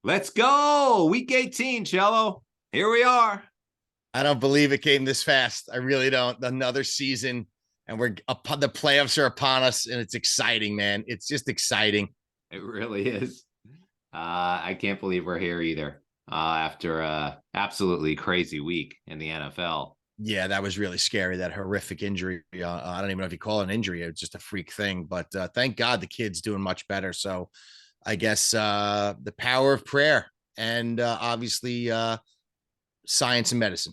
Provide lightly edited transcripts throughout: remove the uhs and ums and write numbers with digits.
Let's go. Week 18, Cello. Here we are. I don't believe it came this fast. I really don't. Another season, and the playoffs are upon us, and it's exciting, man. It's just exciting. It really is. I can't believe we're here either. After a absolutely crazy week in the NFL. Yeah, that was really scary. That horrific injury. I don't even know if you call it an injury. It's just a freak thing. But thank God the kid's doing much better. So I guess the power of prayer and obviously science and medicine.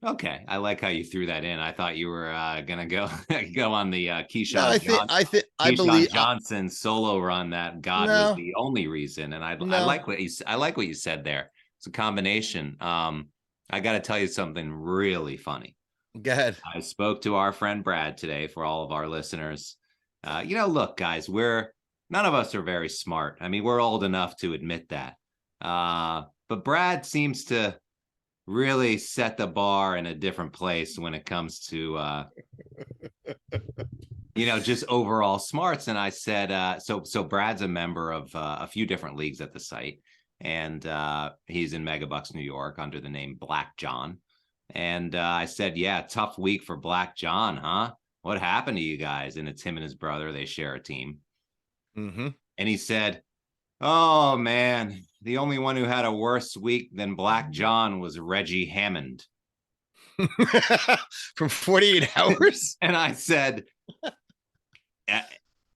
Okay, I like how you threw that in. I thought you were gonna go go on the No, I Keyshawn believe. Johnson solo run that God was No, the only reason, and I no. like what you said there. It's a combination. I got to tell you something really funny. Go ahead. I spoke to our friend Brad today for all of our listeners. Look, guys, none of us are very smart. I mean, we're old enough to admit that. But Brad seems to really set the bar in a different place when it comes to just overall smarts. And I said, so Brad's a member of a few different leagues at the site, and he's in Megabucks, New York, under the name Black John. And I said, yeah, tough week for Black John, huh? What happened to you guys? And it's him and his brother. They share a team. Mm-hmm. And he said, oh, man, the only one who had a worse week than Black John was Reggie Hammond. From 48 hours? And I said,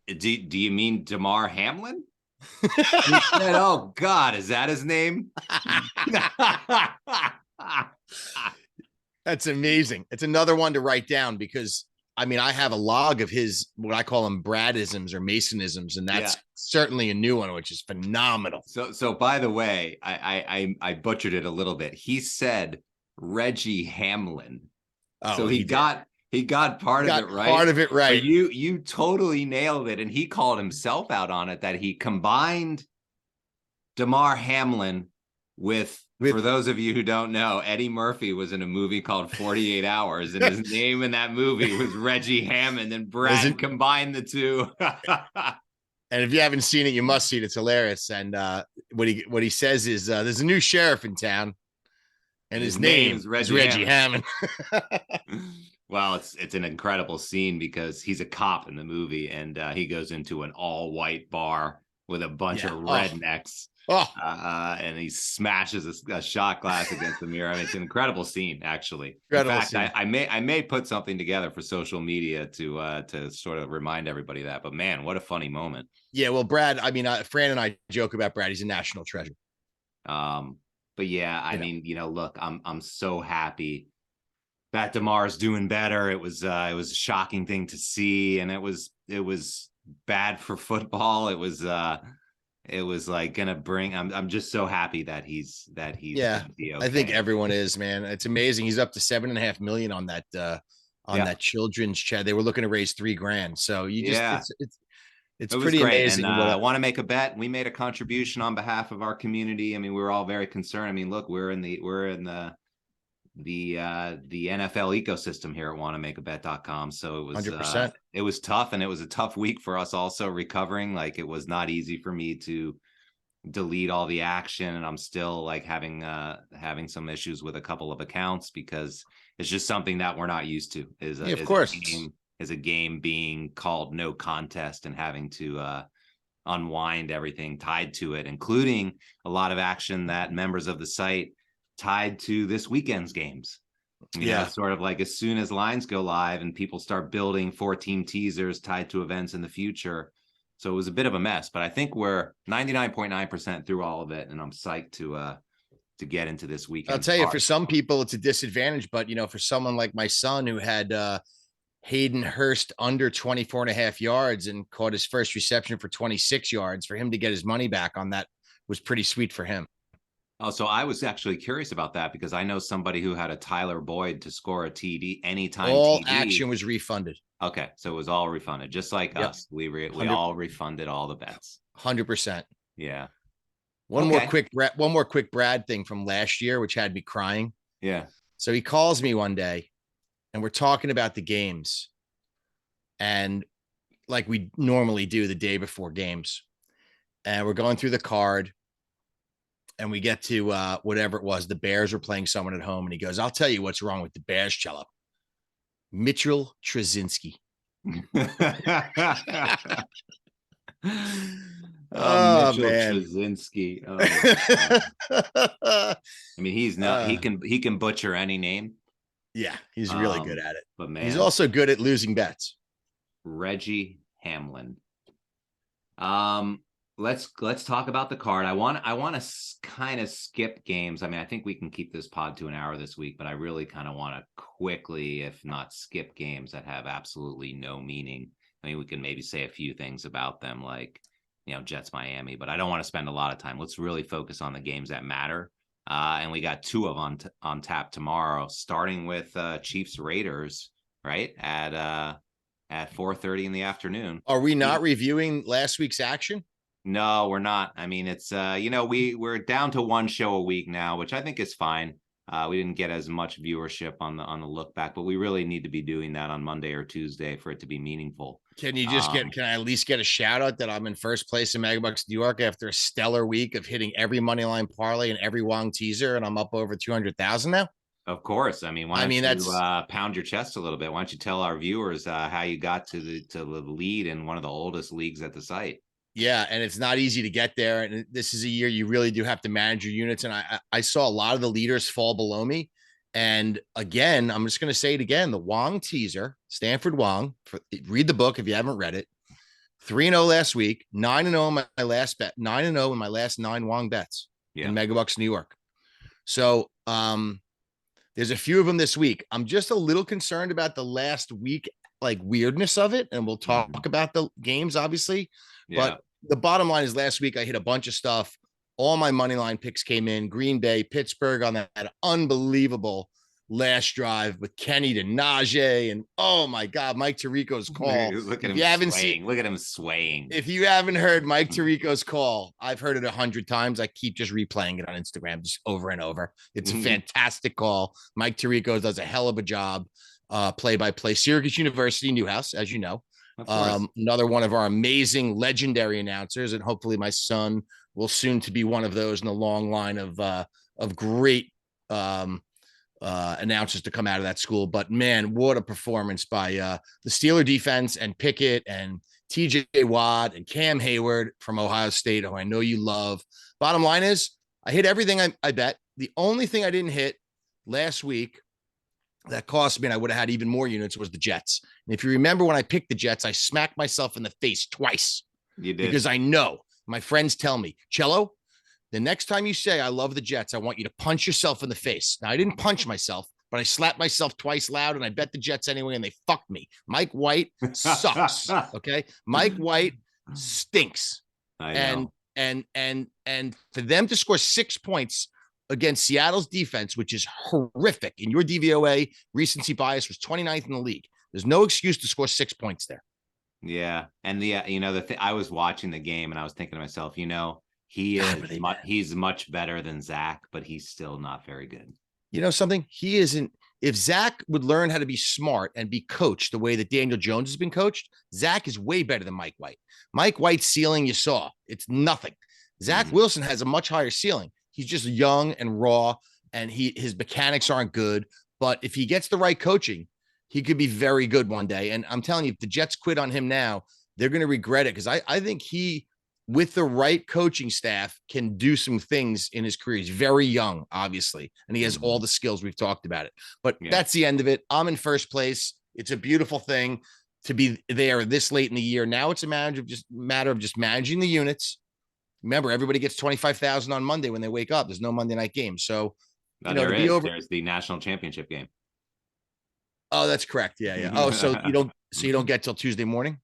do you mean Damar Hamlin? He said, oh, God, is that his name? That's amazing. It's another one to write down because, I mean, I have a log of his, what I call them Bradisms or Masonisms, and that's certainly a new one, which is phenomenal. So by the way, I butchered it a little bit. He said Reggie Hamlin. Oh, so he got part of it right. Part of it right. But you totally nailed it, and he called himself out on it that he combined Damar Hamlin with, for those of you who don't know, Eddie Murphy was in a movie called 48 Hours, and his name in that movie was Reggie Hammond, and Brad combined the two. And if you haven't seen it, you must see it. It's hilarious. And what he says is there's a new sheriff in town, and his name is Reggie Hammond. Well, it's an incredible scene because he's a cop in the movie, and he goes into an all-white bar with a bunch of rednecks. And he smashes a shot glass against the mirror. I mean, it's an incredible scene, actually. In fact, I may put something together for social media to sort of remind everybody that. But man, what a funny moment. Yeah, well, Brad, I mean, Fran and I joke about Brad. He's a national treasure. But yeah, I mean, look, I'm so happy that Damar's doing better. It was a shocking thing to see, and it was bad for football. It was like gonna bring. I'm just so happy that he's yeah. Okay. I think everyone is, man. It's amazing. He's up to $7.5 million on that that children's chat. They were looking to raise $3,000. So it's pretty amazing. And I want to make a bet. We made a contribution on behalf of our community. I mean, we were all very concerned. I mean, look, we're in the NFL ecosystem here at wannamakebet.com. So it was 100%. It was tough, and it was a tough week for us also recovering. Like, it was not easy for me to delete all the action, and I'm still like having some issues with a couple of accounts because it's just something that we're not used to. Is a game being called no contest and having to unwind everything tied to it, including a lot of action that members of the site tied to this weekend's games. You know, sort of like as soon as lines go live and people start building 14 teasers tied to events in the future. So it was a bit of a mess, but I think we're 99.9% through all of it, and I'm psyched to get into this weekend. I'll tell you, for some people it's a disadvantage, but for someone like my son who had Hayden Hurst under 24.5 yards and caught his first reception for 26 yards, for him to get his money back on that was pretty sweet for him. Oh, so I was actually curious about that because I know somebody who had a Tyler Boyd to score a TD anytime. All action was refunded. Okay, so it was all refunded, just like us. We all refunded all the bets. 100%. Yeah. One more quick Brad thing from last year, which had me crying. Yeah. So he calls me one day, and we're talking about the games, and like we normally do the day before games, and we're going through the card. and we get to whatever it was. The Bears were playing someone at home, and he goes, "I'll tell you what's wrong with the Bears, Cello. Mitchell Trubisky." Oh, Oh Mitchell man. Trubisky. Oh my God. I mean, he's not. uh, He can butcher any name. yeah, he's really good Um, at it. but He's man, also good at losing bets. Reggie Hamlin. Um, let's talk about the card. I want to kind of skip games. I mean, I think we can keep this pod to an hour this week, but I really kind of want to quickly, if not skip games that have absolutely no meaning. I mean, we can maybe say a few things about them, like Jets Miami, but I don't want to spend a lot of time. Let's really focus on the games that matter. And we got two of on tap tomorrow, starting with Chiefs Raiders, right at 4:30 in the afternoon. Are we not reviewing last week's action? No, we're not. I mean, it's we're down to one show a week now, which I think is fine. We didn't get as much viewership on the look back, but we really need to be doing that on Monday or Tuesday for it to be meaningful. Can you just can I at least get a shout out that I'm in first place in Megabucks New York after a stellar week of hitting every money line parlay and every Wong teaser, and I'm up over 200,000 now? Of course. I mean, why don't you that's pound your chest a little bit? Why don't you tell our viewers how you got to the lead in one of the oldest leagues at the site? Yeah, and it's not easy to get there. And this is a year you really do have to manage your units. And I saw a lot of the leaders fall below me. And again, I'm just going to say it again: the Wong teaser, Stanford Wong. Read the book if you haven't read it. 3-0 last week, 9-0 in my last bet, 9-0 in my last 9 Wong bets in Megabucks New York. So there's a few of them this week. I'm just a little concerned about the last week, like weirdness of it. And we'll talk about the games, obviously. Yeah. But the bottom line is last week I hit a bunch of stuff. All my money line picks came in. Green Bay, Pittsburgh on that unbelievable last drive with Kenny to Najee. And oh my God, Mike Tirico's call. Look at him swaying. Look at him swaying. If you haven't heard Mike Tirico's call, I've heard it 100 times. I keep just replaying it on Instagram just over and over. It's a fantastic call. Mike Tirico does a hell of a job. Play-by-play. Syracuse University, Newhouse, as you know. Another one of our amazing legendary announcers, and hopefully my son will soon to be one of those in the long line of great announcers to come out of that school. But man, what a performance by the Steeler defense and Pickett and TJ Watt and Cam Hayward from Ohio State, who I know you love. Bottom line is I hit everything I bet. The only thing I didn't hit last week that cost me, and I would have had even more units, was the Jets. And if you remember when I picked the Jets, I smacked myself in the face twice. You did. Because I know my friends tell me, Cello, the next time you say I love the Jets, I want you to punch yourself in the face. Now, I didn't punch myself, but I slapped myself twice loud, and I bet the Jets anyway, and they fucked me. Mike White sucks. Okay. Mike White stinks. I know. And for them to score 6 points against Seattle's defense, which is horrific, in your DVOA recency bias was 29th in the league. There's no excuse to score 6 points there. Yeah. And I was watching the game and I was thinking to myself, he's much better than Zach, but he's still not very good. You know something? He isn't. If Zach would learn how to be smart and be coached the way that Daniel Jones has been coached, Zach is way better than Mike White. Mike White's ceiling, you saw, it's nothing. Zach Wilson has a much higher ceiling. He's just young and raw, and his mechanics aren't good. But if he gets the right coaching, he could be very good one day. And I'm telling you, if the Jets quit on him now, they're going to regret it, because I think he, with the right coaching staff, can do some things in his career. He's very young, obviously, and he has all the skills. We've talked about it. But that's the end of it. I'm in first place. It's a beautiful thing to be there this late in the year. Now it's a matter of just managing the units. Remember, everybody gets 25,000 on Monday when they wake up. There's no Monday night game. So, there's the national championship game. Oh, that's correct. Yeah. Oh, so you don't get till Tuesday morning?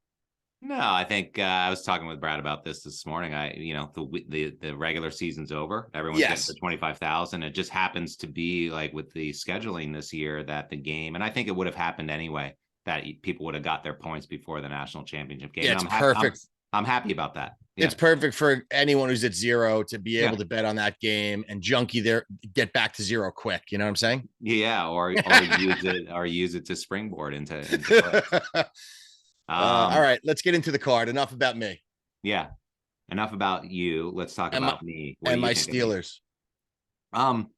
No, I think I was talking with Brad about this morning. The regular season's over. Everyone's getting the 25,000. It just happens to be like with the scheduling this year that the game, and I think it would have happened anyway, that people would have got their points before the national championship game. Yeah, it's perfect. I'm happy about that. Yeah. It's perfect for anyone who's at zero to be able to bet on that game and junkie there, get back to zero quick. You know what I'm saying? Yeah. Or use it to springboard into all right, let's get into the card. Enough about me. Yeah. Enough about you. Let's talk about me. And my Steelers. Um,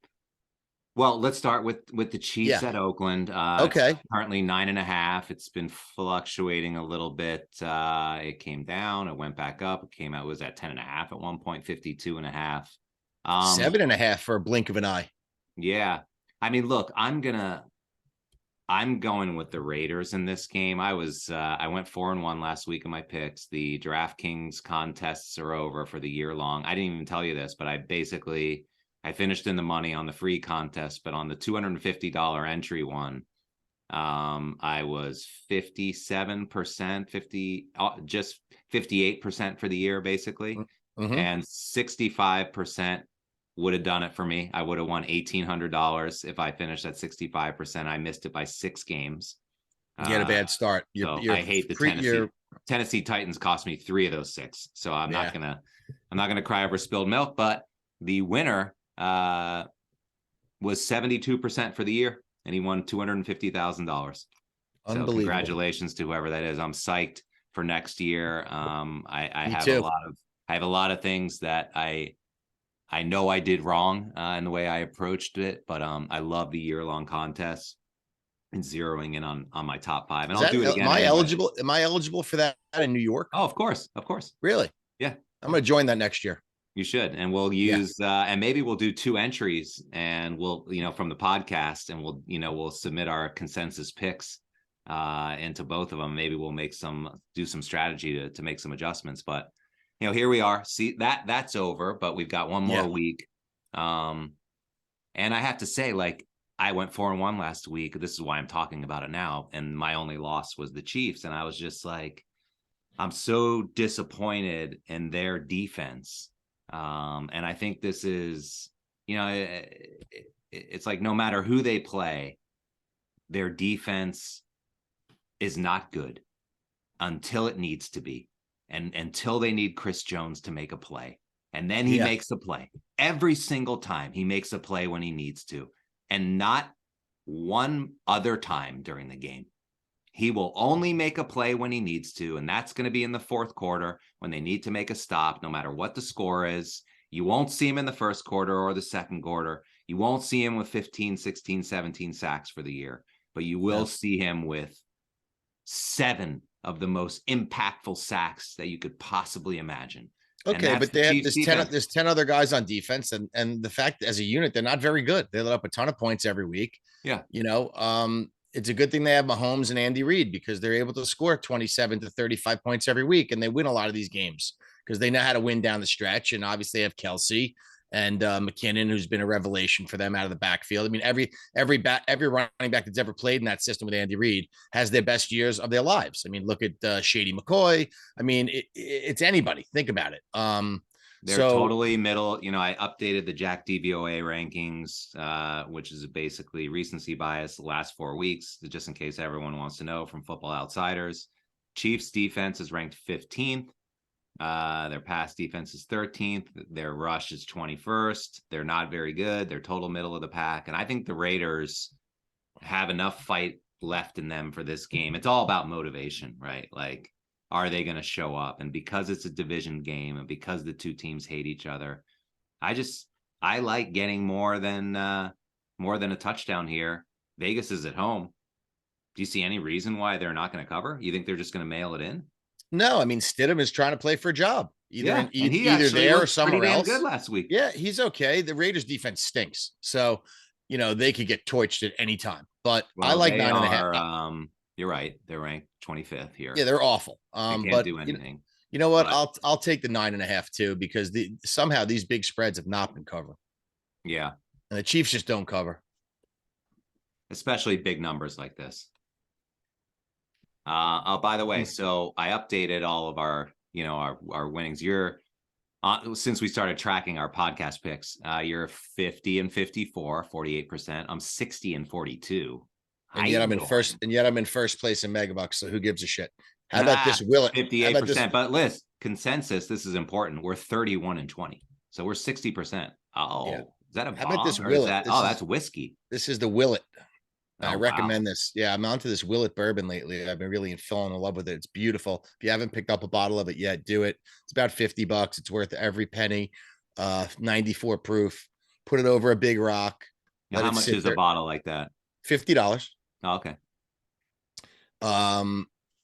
well, let's start with the Chiefs Yeah. at Oakland. It's Okay. currently 9.5. It's been fluctuating a little bit. It came down, it went back up, it came out, it was at 10.5 at one point, 52.5. 7.5 for a blink of an eye. Yeah. I mean, look, I'm going with the Raiders in this game. I went 4-1 last week in my picks. The DraftKings contests are over for the year long. I didn't even tell you this, but I finished in the money on the free contest, but on the $250 entry one, I was 57%, just 58% for the year, basically. Mm-hmm. And 65% would have done it for me. I would have won $1,800 if I finished at 65%. I missed it by 6 games. You had a bad start. I hate the Tennessee Titans cost me 3 of those 6. So I'm not gonna cry over spilled milk. But the winner was 72% for the year, and he won $250,000. So congratulations to whoever that is. I'm psyched for next year. I have a lot of things that I know I did wrong in the way I approached it, but I love the year-long contest and zeroing in on my top 5. And I'll do it again. Am I eligible for that in New York? Oh, of course. Really? Yeah. I'm going to join that next year. You should. And we'll use and maybe we'll do 2 entries, and we'll, from the podcast, and we'll submit our consensus picks into both of them. Maybe we'll do some strategy to make some adjustments, but here we are. See, that's over, but we've got one more week. And I have to say, like, I went 4-1 last week. This is why I'm talking about it now. And my only loss was the Chiefs. And I was just like, I'm so disappointed in their defense. And I think this is, it's like no matter who they play, their defense is not good until it needs to be. And until they need Chris Jones to make a play. And then he makes a play. Every single time he makes a play when he needs to. And not one other time during the game. He will only make a play when he needs to. And that's going to be in the 4th quarter when they need to make a stop, no matter what the score is. You won't see him in the 1st quarter or the 2nd quarter. You won't see him with 15, 16, 17 sacks for the year. But you will see him with 7 of the most impactful sacks that you could possibly imagine. Okay, but there's 10 other guys on defense, and the fact as a unit, they're not very good. They let up a ton of points every week. Yeah. It's a good thing they have Mahomes and Andy Reid, because they're able to score 27 to 35 points every week, and they win a lot of these games because they know how to win down the stretch. And obviously they have Kelsey and McKinnon, who's been a revelation for them out of the backfield. I mean, every running back that's ever played in that system with Andy Reid has their best years of their lives. I mean, look at Shady McCoy. I mean, it's anybody. Think about it. They're totally middle. I updated the Jack DVOA rankings, which is basically recency bias the last 4 weeks, just in case everyone wants to know from Football Outsiders. Chiefs defense is ranked 15th. Their pass defense is 13th. Their rush is 21st. They're not very good. They're total middle of the pack. And I think the Raiders have enough fight left in them for this game. It's all about motivation, right? Like, are they going to show up? And because it's a division game and because the 2 teams hate each other, I like getting more than a touchdown here. Vegas is at home. Do you see any reason why they're not going to cover? You think they're just going to mail it in? No, I mean, Stidham is trying to play for a job, either there or somewhere else. Good last week. Yeah, he's okay. The Raiders defense stinks, so they could get torched at any time. But I like 9.5. You're right. They're ranked 25th here. Yeah, they're awful. They can't do anything. You know what? I'll take the 9.5 too, because somehow these big spreads have not been covered. Yeah, and the Chiefs just don't cover, especially big numbers like this. By the way, so I updated all of our winnings. You're since we started tracking our podcast picks, you're 50 and 54, 48%. I'm 60 and 42. And yet I'm in first. And yet I'm in first place in Megabucks. So who gives a shit? How about this? Will it 58%? But list consensus. This is important. We're 31 and 20. So we're 60%. Oh, yeah. Is that a bomb? How about this? Will it? That's whiskey. This is the Will It. I recommend this. Yeah, I'm onto this Will It bourbon lately. I've been really falling in love with it. It's beautiful. If you haven't picked up a bottle of it yet, do it. It's about $50. It's worth every penny. 94 proof. put it over a big rock, Now, let how it much sit is a there. bottle like that? $50. Oh, okay.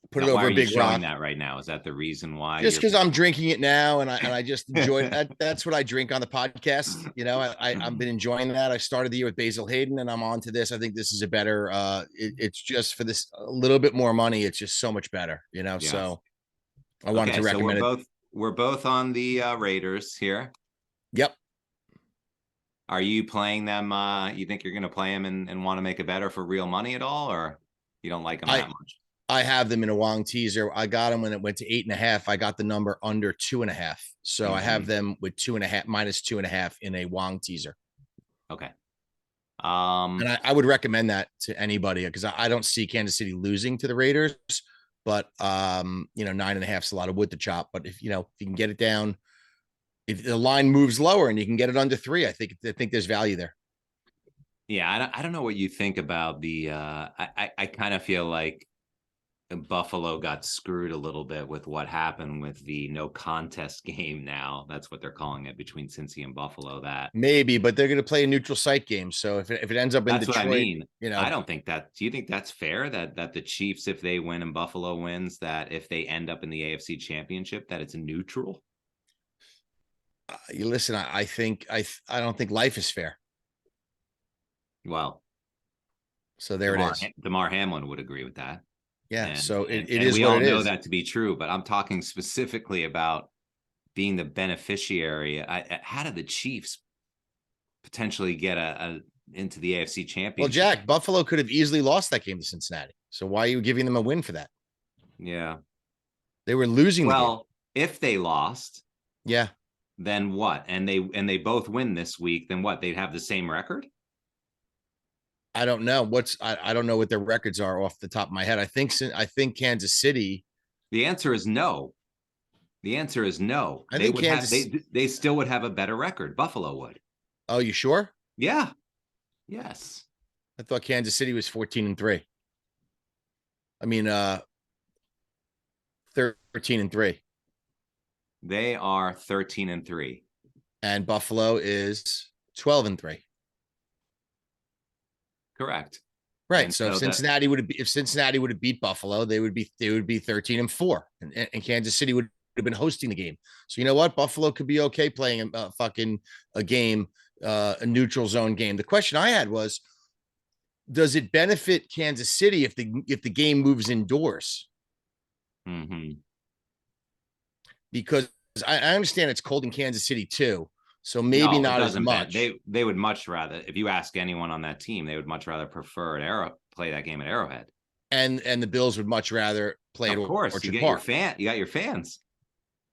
Put Now, it why over are a you big showing rock. that right now? Is that the reason why Just you're? because I'm drinking it now, and I just enjoy it. That's what I drink on the podcast. I've been enjoying that. I started the year with Basil Hayden, and I'm on to this. I think this is a better. It's just for this a little bit more money. It's just so much better. Yes. So I wanted Okay, to so recommend it. we're both on the Raiders here. Yep. Are you playing them? You think you're going to play them and want to make it better for real money at all, or you don't like them I that much? I have them in a Wong teaser. I got them when it went to 8.5. I got the number under 2.5. So I have them with 2.5 minus 2.5 in a Wong teaser. Okay. And I would recommend that to anybody because I don't see Kansas City losing to the Raiders, but 9.5 is a lot of wood to chop. But if you can get it down, if the line moves lower and you can get it under 3, I think there's value there. Yeah, I don't know what you think about the. I kind of feel like Buffalo got screwed a little bit with what happened with the no contest game. Now that's what they're calling it between Cincy and Buffalo. That Maybe, but they're going to play a neutral site game. So if it ends up in that's what I Detroit, mean. I don't think that. Do you think that's fair that the Chiefs, if they win and Buffalo wins, that if they end up in the AFC Championship, that it's neutral? You listen. I think I don't think life is fair. Well, So there it is. Damar Hamlin would agree with that. Yeah. And, So and, it and is we what all it know is. that to be true, but I'm talking specifically about being the beneficiary. How did the Chiefs potentially get into the AFC Championship? Well, Jack, Buffalo could have easily lost that game to Cincinnati. So why are you giving them a win for that? Yeah. They were losing the game. Well, if they lost, yeah, then what? And they both win this week, then what? They'd have the same record? I don't know I don't know what their records are off the top of my head. I think Kansas City. The answer is no. The answer is no. I They think would have Kansas. they still would have a better record. Buffalo would. Oh, you sure? Yeah. Yes. I thought Kansas City was 14-3. I mean, 13-3. They are 13-3. And Buffalo is 12-3. Correct. Right. And So if Cincinnati would have beat Buffalo, they would be 13-4, and Kansas City would have been hosting the game. So you know what? Buffalo could be okay playing a game, a neutral zone game. The question I had was, does it benefit Kansas City if the game moves indoors? Mm-hmm. Because I understand it's cold in Kansas City too. So maybe not as much. They would much rather, if you ask anyone on that team, they would much rather prefer play that game at Arrowhead. And the Bills would much rather play at Orchard Park. You got your fans.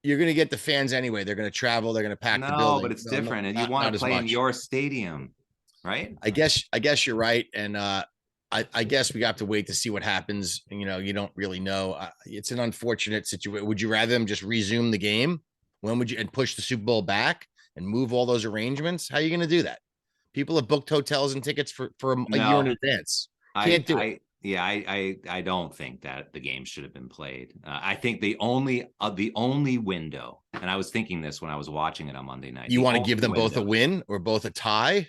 You're going to get the fans anyway. They're going to travel. They're going to pack the building. But it's different, and you want to play in your stadium, right? I guess you're right, and I guess we have to wait to see what happens. You don't really know. It's an unfortunate situation. Would you rather them just resume the game? When would you and push the Super Bowl back and move all those arrangements? How are you going to do that? People have booked hotels and tickets for a year in advance. Can't do it. I don't think that the game should have been played. I think the only window, and I was thinking this when I was watching it on Monday night. You want to give them both a win or both a tie?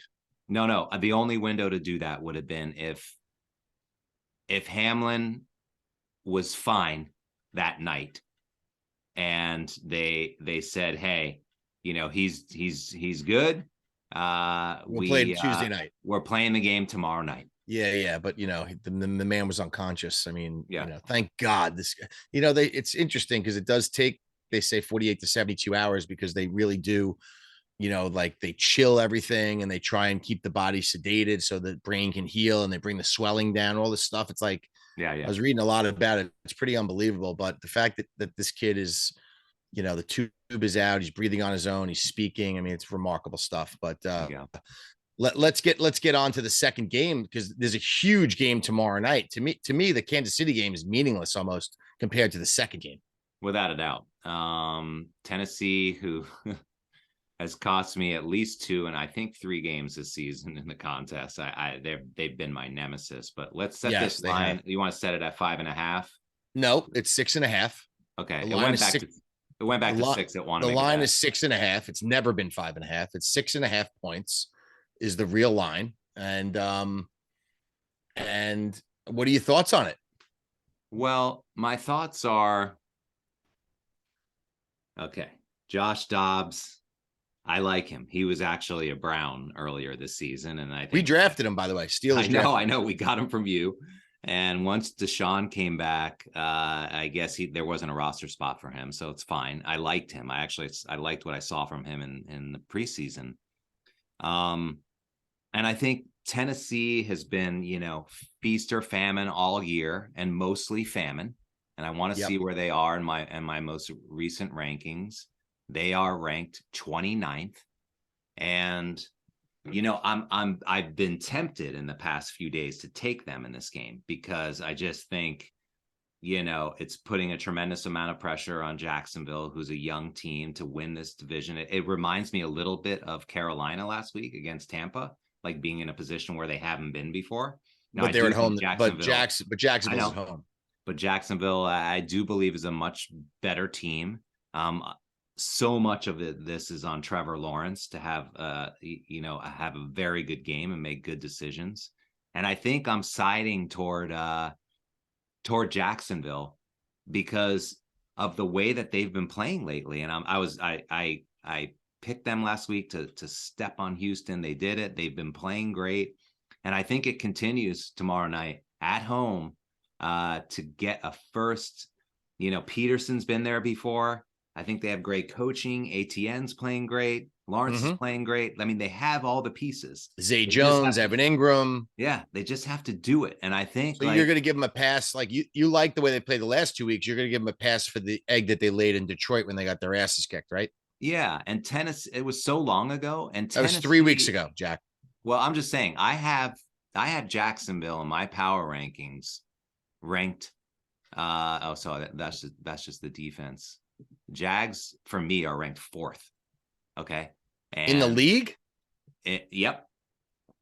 No. The only window to do that would have been if Hamlin was fine that night, and they said, hey, he's good. We'll play Tuesday night. We're playing the game tomorrow night. Yeah, but the man was unconscious. I mean, thank God this. It's interesting because it does take, they say 48 to 72 hours because they really do, like they chill everything and they try and keep the body sedated so the brain can heal, and they bring the swelling down, all this stuff. It's like, I was reading a lot about it. It's pretty unbelievable. But the fact that this kid is, the tube is out, he's breathing on his own, he's speaking. I mean, it's remarkable stuff. But let's get on to the second game, because there's a huge game tomorrow night. To me, the Kansas City game is meaningless almost compared to the second game. Without a doubt. Tennessee, who has cost me at least 2 and I think 3 games this season in the contest. They've been my nemesis. But let's set this line. You want to set it at 5.5? No, it's 6.5. Okay. It went back to 6 at one. The line is 6.5. It's never been 5.5. It's 6.5 points. is the real line. And what are your thoughts on it? Well, my thoughts are, okay, Josh Dobbs, I like him. He was actually a Brown earlier this season, and I We think drafted him, by the way. Steelers drafted I know, we got him from you. And once Deshaun came back, I guess there wasn't a roster spot for him, so it's fine. I liked him. I liked what I saw from him in the preseason. And I think Tennessee has been, feast or famine all year, and mostly famine. And I want to see where they are in my most recent rankings. They are ranked 29th. And I've been tempted in the past few days to take them in this game because I just think, it's putting a tremendous amount of pressure on Jacksonville, who's a young team, to win this division. It reminds me a little bit of Carolina last week against Tampa, like being in a position where they haven't been before. Now, but they're at home. Jacksonville's at home. But Jacksonville, I do believe, is a much better team. So much of this is on Trevor Lawrence to have have a very good game and make good decisions. And I think I'm siding toward Jacksonville because of the way that they've been playing lately. And I picked them last week to step on Houston. They did it. They've been playing great. And I think it continues tomorrow night at home to get a first. Peterson's been there before. I think they have great coaching. ATN's playing great. Lawrence is playing great. I mean, they have all the pieces. Zay Jones, Evan Ingram. Yeah, they just have to do it. And I think so you're going to give them a pass. Like you like the way they played the last 2 weeks. You're going to give them a pass for the egg that they laid in Detroit when they got their asses kicked, right? Yeah. And Tennessee, it was so long ago. And that was 3 weeks ago, Jack. Well, I'm just saying, I had Jacksonville in my power rankings ranked. So that's just the defense. Jags for me are ranked 4th. Okay. And in the league? Yep.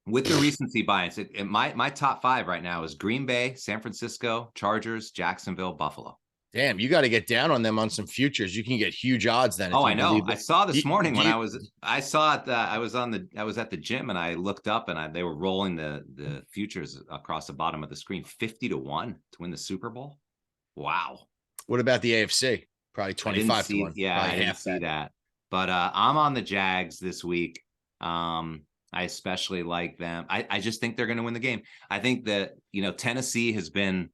With the recency bias, my top 5 right now is Green Bay, San Francisco, Chargers, Jacksonville, Buffalo. Damn, you got to get down on them on some futures. You can get huge odds then. Oh, I know. I saw this morning when I was at the gym and I looked up and they were rolling the futures across the bottom of the screen, 50-1 to win the Super Bowl. Wow. What about the AFC? Probably 25-1. Yeah, I didn't see that. But I'm on the Jags this week. I especially like them. I just think they're going to win the game. I think that, Tennessee has been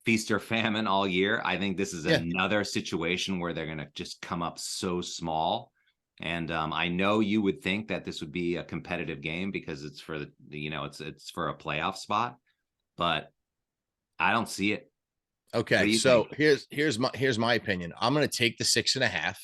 feast or famine all year. I think this is another situation where they're going to just come up so small. And I know you would think that this would be a competitive game because it's for it's for a playoff spot, but I don't see it. Okay, so here's my opinion. I'm going to take the 6.5.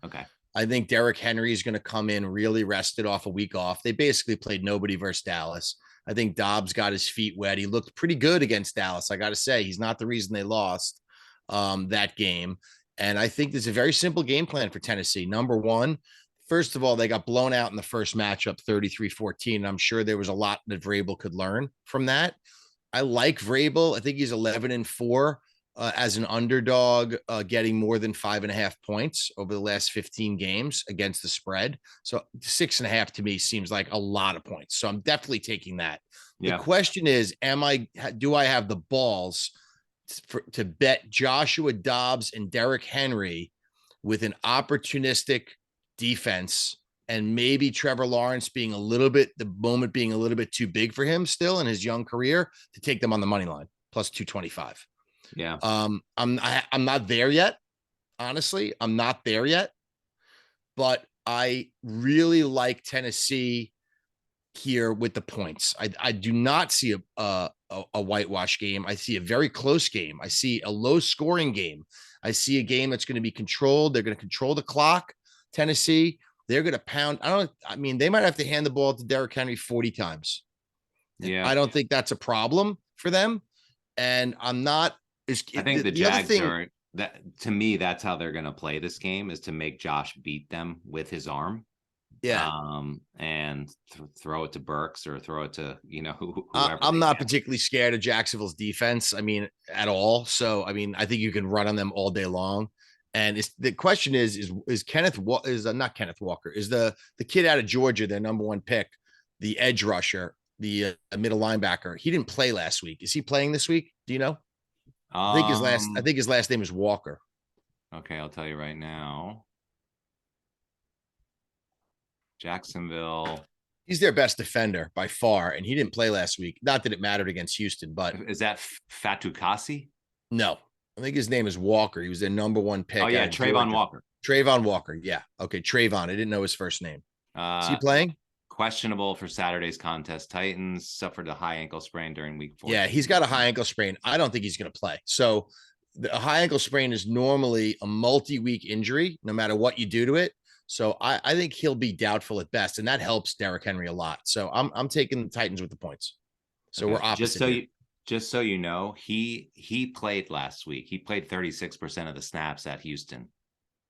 Okay. I think Derrick Henry is going to come in really rested off a week off. They basically played nobody versus Dallas. I think Dobbs got his feet wet. He looked pretty good against Dallas. I got to say, he's not the reason they lost that game. And I think there's a very simple game plan for Tennessee. Number one, first of all, they got blown out in the first matchup, 33-14. And I'm sure there was a lot that Vrabel could learn from that. I like Vrabel. I think he's 11-4. As an underdog, getting more than 5.5 points over the last 15 games against the spread. So 6.5 to me seems like a lot of points. So I'm definitely taking that. Yeah. The question is, do I have the balls to bet Joshua Dobbs and Derrick Henry with an opportunistic defense and maybe Trevor Lawrence being the moment being a little bit too big for him still in his young career, to take them on the money line plus 225? Yeah. I'm not there yet. Honestly, I'm not there yet, but I really like Tennessee here with the points. I do not see a whitewash game. I see a very close game. I see a low scoring game. I see a game that's going to be controlled. They're going to control the clock. Tennessee, they're going to pound. They might have to hand the ball to Derrick Henry 40 times. Yeah. I don't think that's a problem for them. And I think the Jags are that. To me, that's how they're going to play this game, is to make Josh beat them with his arm. Yeah. And throw it to Burks or throw it to, whoever. I'm not particularly scared of Jacksonville's defense. At all. So, I think you can run on them all day long. And the question is not Kenneth Walker, is the kid out of Georgia, their number 1 pick, the edge rusher, the middle linebacker. He didn't play last week. Is he playing this week? Do you know? I think his last name is Walker. Okay, I'll tell you right now. Jacksonville. He's their best defender by far, and he didn't play last week. Not that it mattered against Houston, but is that Fatukasi? No, I think his name is Walker. He was their number 1 pick. Oh yeah, Trayvon Walker. Trayvon Walker. Yeah. Okay, Trayvon. I didn't know his first name. Is he playing? Questionable for Saturday's contest. Titans suffered a high ankle sprain during week 4. Yeah, he's got a high ankle sprain. I don't think he's going to play. So a high ankle sprain is normally a multi-week injury, no matter what you do to it. So I think he'll be doubtful at best, and that helps Derrick Henry a lot. So I'm taking the Titans with the points. So we're opposite. Just so you know, he played last week. He played 36% of the snaps at Houston.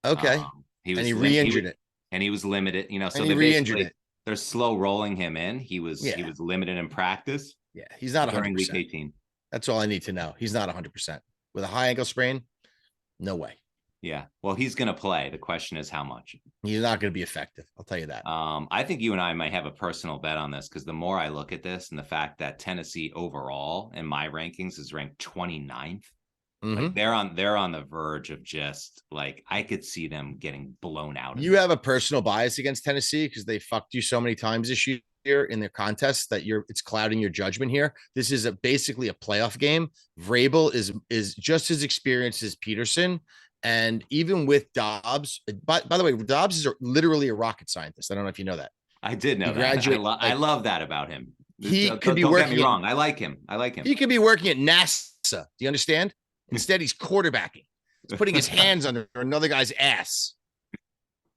Okay. He re-injured it. And he was limited, so they re-injured it. They're slow rolling him in. He was limited in practice. Yeah, he's not 100%. During week 18. That's all I need to know. He's not 100%. With a high ankle sprain, no way. Yeah. Well, he's going to play. The question is how much. He's not going to be effective. I'll tell you that. I think you and I might have a personal bet on this because the more I look at this and the fact that Tennessee overall in my rankings is ranked 29th, like they're on the verge of just like I could see them getting blown out. You have a personal bias against Tennessee because they fucked you so many times this year in their contests that it's clouding your judgment here. This is basically a playoff game. Vrabel is just as experienced as Peterson. And even with Dobbs, by the way, Dobbs is literally a rocket scientist. I don't know if you know that. I did know that. I love that about him. He could be working. Don't get me wrong. I like him. He could be working at NASA. Do you understand? Instead, he's quarterbacking. He's putting his hands under another guy's ass.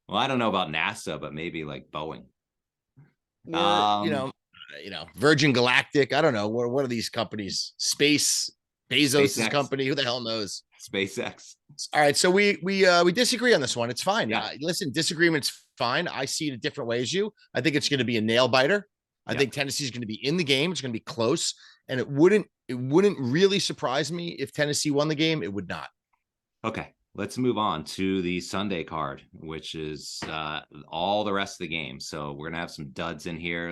Well, I don't know about NASA, but maybe like Boeing. Or, Virgin Galactic. I don't know. What are these companies? Bezos' company. Who the hell knows? SpaceX. All right, so we disagree on this one. It's fine. Yeah. Listen, disagreement's fine. I see it a different way as you. I think it's going to be a nail biter. I think Tennessee's going to be in the game. It's going to be close, and it wouldn't really surprise me if Tennessee won the game. It would not. Okay, let's move on to the Sunday card, which is all the rest of the game. So we're gonna have some duds in here,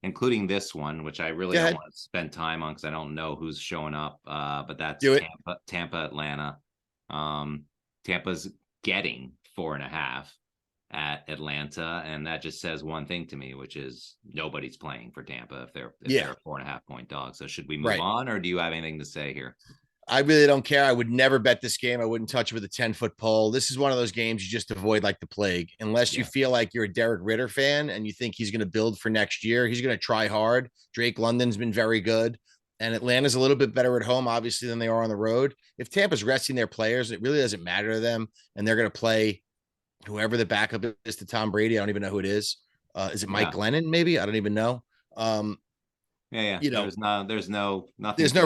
including this one, which I really don't want to spend time on because I don't know who's showing up. But that's Tampa, Atlanta. Tampa's getting 4.5 at Atlanta, and that just says one thing to me, which is nobody's playing for Tampa if they're a 4.5 point dog. So should we move on, or do you have anything to say here? I really don't care. I would never bet this game. I wouldn't touch it with a 10-foot pole. This is one of those games you just avoid like the plague, unless you feel like you're a Derek Ritter fan and you think he's going to build for next year. He's going to try hard. Drake London's been very good, and Atlanta's a little bit better at home, obviously, than they are on the road. If Tampa's resting their players, it really doesn't matter to them, and they're going to play whoever the backup is to Tom Brady. I don't even know who it is. Is it Mike Glennon? Maybe, I don't even know. There's no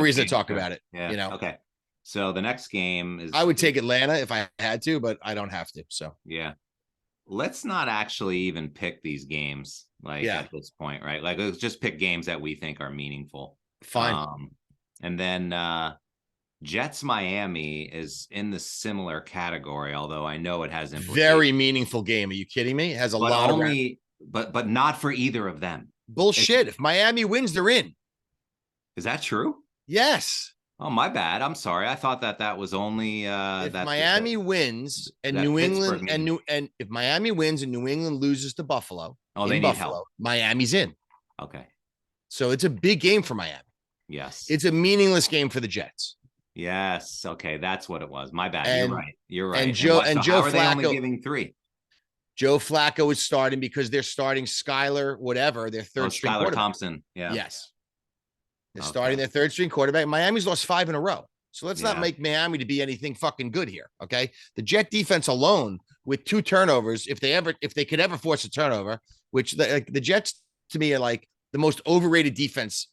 reason to talk about it. Okay. So the next game is, I would take Atlanta if I had to, but I don't have to. So let's not actually even pick these games at this point, right? Like let's just pick games that we think are meaningful. Fine. And then Jets Miami is in the similar category, although I know it has very meaningful game. Are you kidding me? It has a lot but not for either of them. Bullshit. If Miami wins, they're in. Is that true? Yes. Oh, my bad. I'm sorry. I thought that was only if Miami wins and New England and if Miami wins and New England loses to Buffalo. Oh, they need help. Miami's in. Okay. So it's a big game for Miami. Yes. It's a meaningless game for the Jets. Yes. Okay, that's what it was. My bad. You're right. And Joe Flacco, are they only giving 3? Joe Flacco is starting because they're starting Skyler, whatever, their third string quarterback. Thompson. Yeah. Yes. They're starting their third string quarterback. Miami's lost 5 in a row. So let's not make Miami to be anything fucking good here. Okay. The Jet defense alone with 2 turnovers, if they could ever force a turnover, which the Jets to me are like the most overrated defense.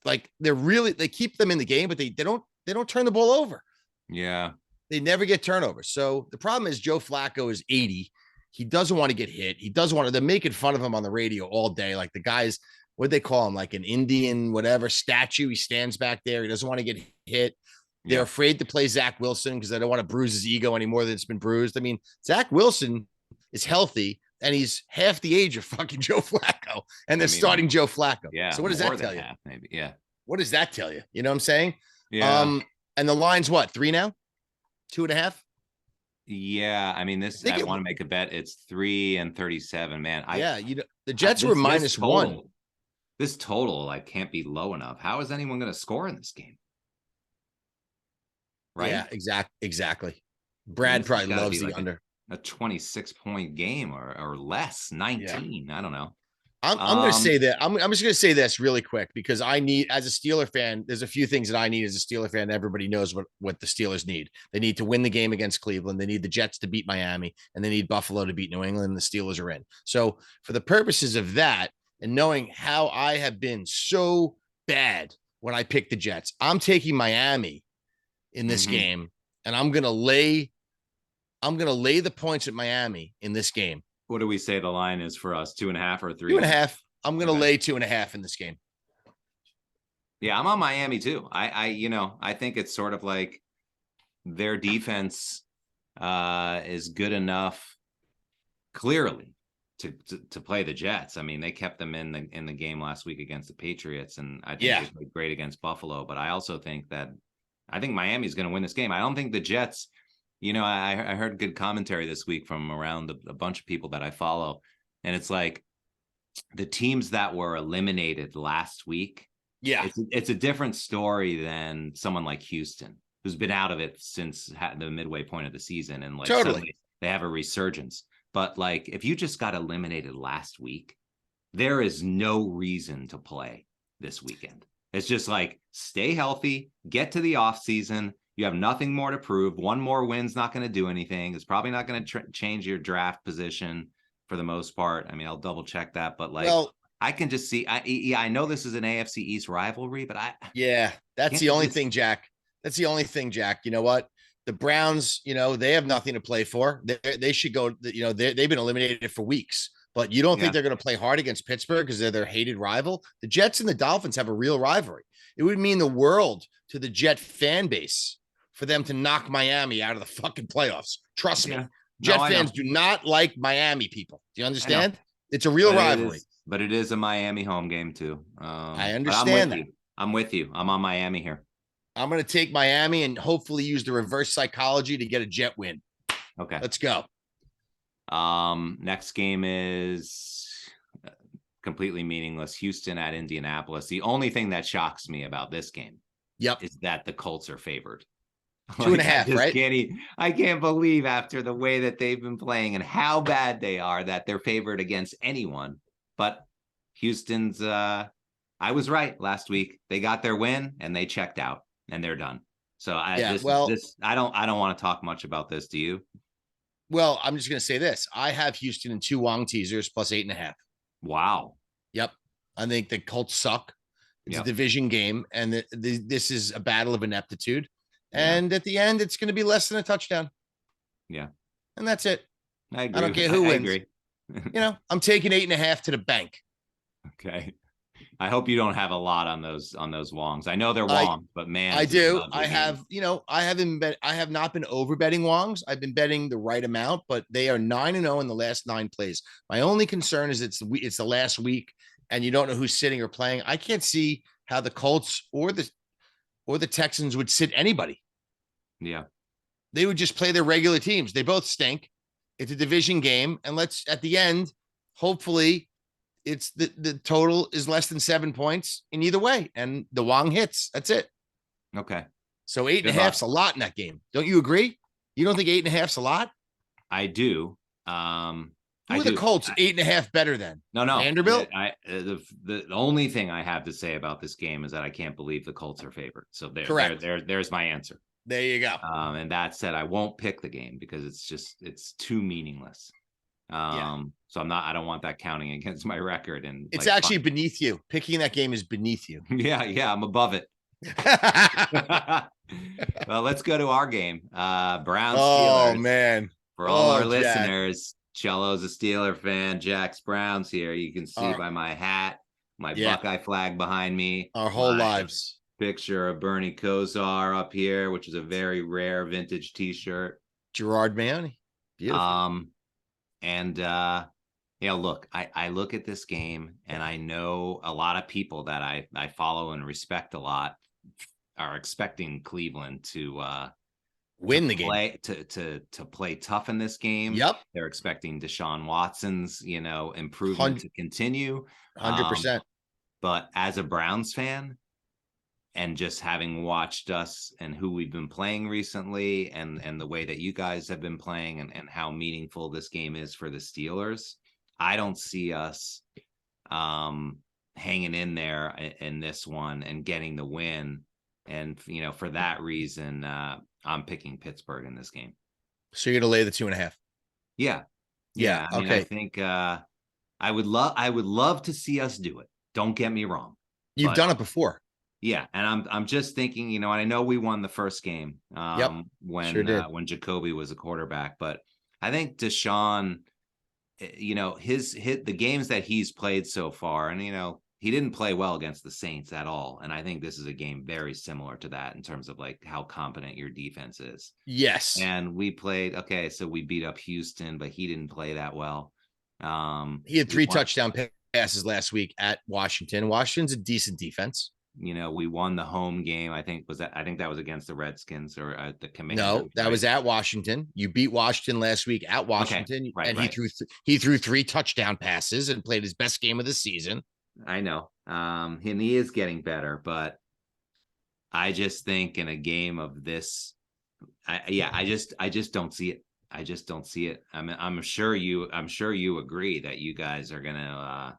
Like they keep them in the game, but they don't turn the ball over. Yeah. They never get turnovers. So the problem is Joe Flacco is 80. He doesn't want to get hit. He doesn't want to, they're making fun of him on the radio all day. Like the guys, what they call him, like an Indian, whatever statue. He stands back there. He doesn't want to get hit. They're afraid to play Zach Wilson because they don't want to bruise his ego any more than it's been bruised. I mean, Zach Wilson is healthy and he's half the age of fucking Joe Flacco, and they're starting Joe Flacco. Yeah. So what does that tell you? Half, maybe. Yeah. What does that tell you? You know what I'm saying? Yeah. And the line's what, 3 now? 2.5? Yeah. I mean, I want to make a bet. It's 3 and 37, man. The Jets were -1. This total, like, can't be low enough. How is anyone going to score in this game? Right? Yeah, exactly. Brad probably loves the under. A 26-point game or less, 19. Yeah. I don't know. I'm going to say that. I'm just going to say this really quick because I need, as a Steeler fan, there's a few things that I need as a Steeler fan. Everybody knows what the Steelers need. They need to win the game against Cleveland. They need the Jets to beat Miami, and they need Buffalo to beat New England. And the Steelers are in. So for the purposes of that, and knowing how I have been so bad when I picked the Jets, I'm taking Miami in this game, and I'm going to lay the points at Miami in this game. What do we say the line is for us? 2.5 or 3? 2.5. I'm going to lay 2.5 in this game. Yeah, I'm on Miami too. I think it's sort of like their defense is good enough, clearly, to play the Jets. I mean, they kept them in the game last week against the Patriots, and I think they played great against Buffalo. But I also think Miami's going to win this game. I don't think the Jets. I heard good commentary this week from around a bunch of people that I follow, and it's like the teams that were eliminated last week. Yeah, it's a different story than someone like Houston, who's been out of it since the midway point of the season, and like totally they have a resurgence. But like, if you just got eliminated last week, there is no reason to play this weekend. It's just like, stay healthy, get to the off season. You have nothing more to prove. One more win's not going to do anything. It's probably not going to change your draft position for the most part. I mean, I'll double check that, but like, I can just see. I know this is an AFC East rivalry, but that's the only thing, Jack. That's the only thing, Jack. You know what? The Browns, they have nothing to play for. They should go. They've been eliminated for weeks. But you don't think they're going to play hard against Pittsburgh because they're their hated rival? The Jets and the Dolphins have a real rivalry. It would mean the world to the Jet fan base for them to knock Miami out of the fucking playoffs. Trust me. Jet fans do not like Miami people. Do you understand? It's a real rivalry. But it is a Miami home game too. I understand that. I'm with you. I'm on Miami here. I'm going to take Miami and hopefully use the reverse psychology to get a Jet win. Okay. Let's go. Next game is completely meaningless. Houston at Indianapolis. The only thing that shocks me about this game is that the Colts are favored. 2.5, right? I can't believe after the way that they've been playing and how bad they are that they're favored against anyone. But Houston's I was right last week. They got their win and they checked out and they're done. So I don't want to talk much about this. Do you? Well, I'm just going to say this. I have Houston in 2 Wong teasers plus 8.5. Wow. Yep. I think the Colts suck. It's a division game, and this is a battle of ineptitude. And at the end, it's going to be less than a touchdown. Yeah. And that's it. I agree. I don't care who wins. I'm taking 8.5 to the bank. Okay. I hope you don't have a lot on those Wongs. I know they're Wongs, but man, I do. I have, I have not been over betting Wongs. I've been betting the right amount, but they are 9-0 in the last 9 plays. My only concern is it's the last week and you don't know who's sitting or playing. I can't see how the Colts or the Texans would sit anybody. Yeah. They would just play their regular teams. They both stink. It's a division game. And at the end, hopefully it's the total is less than 7 points in either way. And the Wong hits. That's it. Okay. So 8.5's a lot in that game. Don't you agree? You don't think 8.5's a lot? I do. Who are the Colts 8.5 better than? No. Vanderbilt? The only thing I have to say about this game is that I can't believe the Colts are favored. So there's my answer. There you go. And that said, I won't pick the game because it's too meaningless. So I don't want that counting against my record. And it's actually beneath you. Picking that game is beneath you. Yeah, I'm above it. Well, let's go to our game. Browns. Oh Steelers. Man. For all our listeners, Cello's a Steeler fan. Jack's Browns here. You can see by my hat, my Buckeye flag behind me. Our whole lives. Picture of Bernie Kosar up here, which is a very rare vintage T-shirt. Gerard Mayoni. Beautiful. And Look, I look at this game and I know a lot of people that I follow and respect a lot are expecting Cleveland to Win the game. play to play tough in this game. Yep. They're expecting Deshaun Watson's, improvement 100, to continue. Um, 100%. but as a Browns fan, and just having watched us and who we've been playing recently, and the way that you guys have been playing, and how meaningful this game is for the Steelers, I don't see us hanging in there in this one and getting the win. And for that reason, I'm picking Pittsburgh in this game. So you're going to lay the 2.5. Yeah. Yeah. Yeah. I mean, I Okay. think I would love to see us do it. Don't get me wrong. You've But done it before. yeah, and I'm just thinking, and I know we won the first game Yep. Sure did. when Jacoby was a quarterback, but I think Deshaun, the games that he's played so far, and he didn't play well against the Saints at all, and I think this is a game very similar to that in terms of like how competent your defense is. Yes. And we played okay, so we beat up Houston, but he didn't play that well. He had We 3 won, touchdown passes last week at Washington. Washington's a decent defense. we won the home game. I think that was against the Redskins or the No, Commanders, that right? was at Washington. You beat Washington last week at Okay, Washington, right, and he right. threw 3 touchdown passes and played his best game of the season. I know. And he is getting better, but I just think in a game of this, I just don't see it. I just don't see it. I'm sure you agree that you guys are gonna.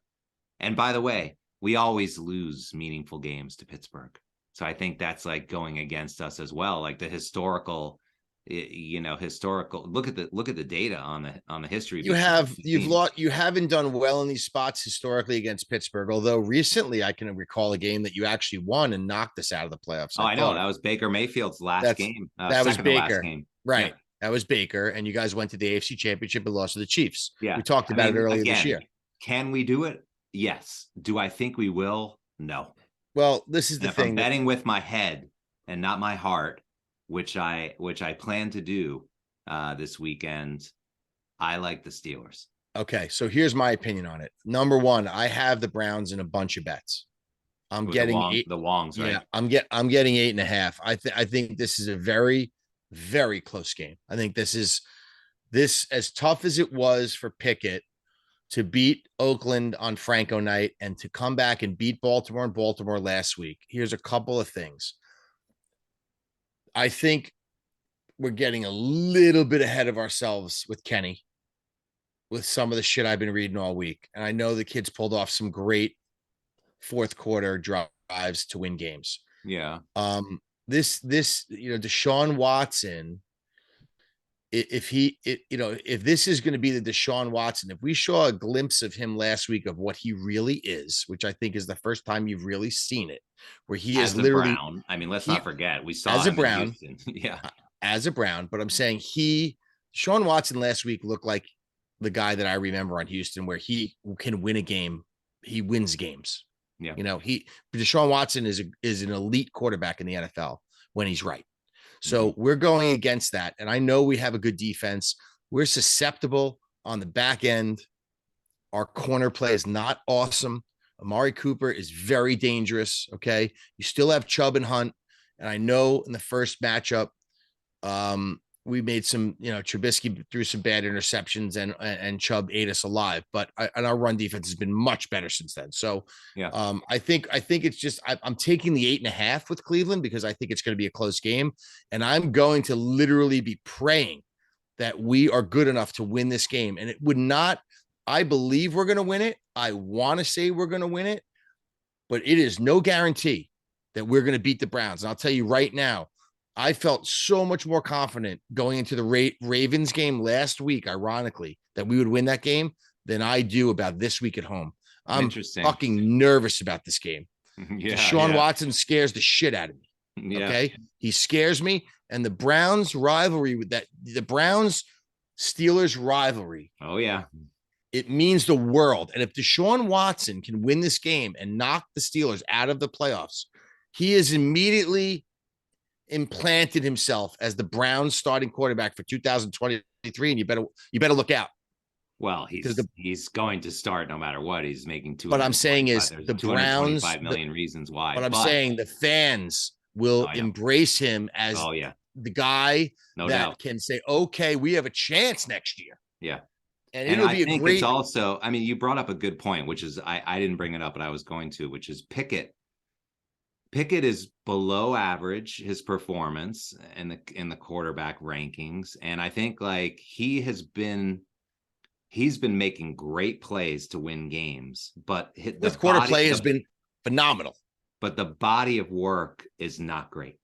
And by the way, we always lose meaningful games to Pittsburgh, so I think that's like going against us as well. Like the historical. Look at the data on the history between the two teams. You haven't done well in these spots historically against Pittsburgh, although recently I can recall a game that you actually won and knocked us out of the playoffs. Oh, I I know thought that was Baker Mayfield's last that's game, that was second to last Baker, game. Yeah, right? That was Baker, and you guys went to the AFC Championship and lost to the Chiefs. yeah. We talked I about it mean, earlier this again, year. can we do it? Yes. Do I think we will? No. Well, this is And the if I'm thing that betting with my head and not my heart, which I plan to do this weekend, I like the Steelers. okay. So here's my opinion on it. Number one, I have the Browns in a bunch of bets. I'm With getting eight. the Wongs, Yeah, right? I'm getting 8.5. I think this is a very, very close game. I think this as tough as it was for Pickett to beat Oakland on Franco night and to come back and beat Baltimore and Baltimore last week. Here's a couple of things. I think we're getting a little bit ahead of ourselves with Kenny with some of the shit I've been reading all week. And I know the kids pulled off some great fourth quarter drives to win games. Yeah. Deshaun Watson, if this is going to be the Deshaun Watson, if we saw a glimpse of him last week of what he really is, which I think is the first time you've really seen it, where he is As a literally Brown, I mean, let's he not forget we saw as a him in Brown, Houston. Yeah. as a Brown, but I'm saying Deshaun Watson last week looked like the guy that I remember on Houston, where he can win a game. He wins games. Yeah. Deshaun Watson is an elite quarterback in the NFL when he's right. So we're going against that. And I know we have a good defense. We're susceptible on the back end. Our corner play is not awesome. Amari Cooper is very dangerous. Okay. You still have Chubb and Hunt. And I know in the first matchup, we made some, Trubisky threw some bad interceptions and Chubb ate us alive, but and our run defense has been much better since then. So Yeah. I think it's just, I'm taking the 8.5 with Cleveland because I think it's going to be a close game. And I'm going to literally be praying that we are good enough to win this game. And it would not, I believe we're going to win it. I want to say we're going to win it, but it is no guarantee that we're going to beat the Browns. And I'll tell you right now, I felt so much more confident going into the Ravens game last week, ironically, that we would win that game than I do about this week at home. I'm fucking nervous about this game. Yeah, Deshaun Watson scares the shit out of me. Yeah. Okay. He scares me. And the Browns rivalry the Browns Steelers rivalry. Oh, yeah. It means the world. And if Deshaun Watson can win this game and knock the Steelers out of the playoffs, he is immediately implanted himself as the Browns starting quarterback for 2023, and you better look out. Well, because he's going to start no matter what. He's making but I'm saying 225. is There's the Browns, 225 million reasons why. but I'm But saying the fans will I know. embrace him as Oh yeah, the guy no that doubt. can say, okay, we have a chance next year. Yeah. And And it'll I be a think it's great. also, I mean, you brought up a good point, which is I didn't bring it up, but I was going to, which is Pickett. Pickett is below average his performance in the quarterback rankings, and I think like he's been making great plays to win games, but Fourth quarter play has been phenomenal. but the body of work is not great.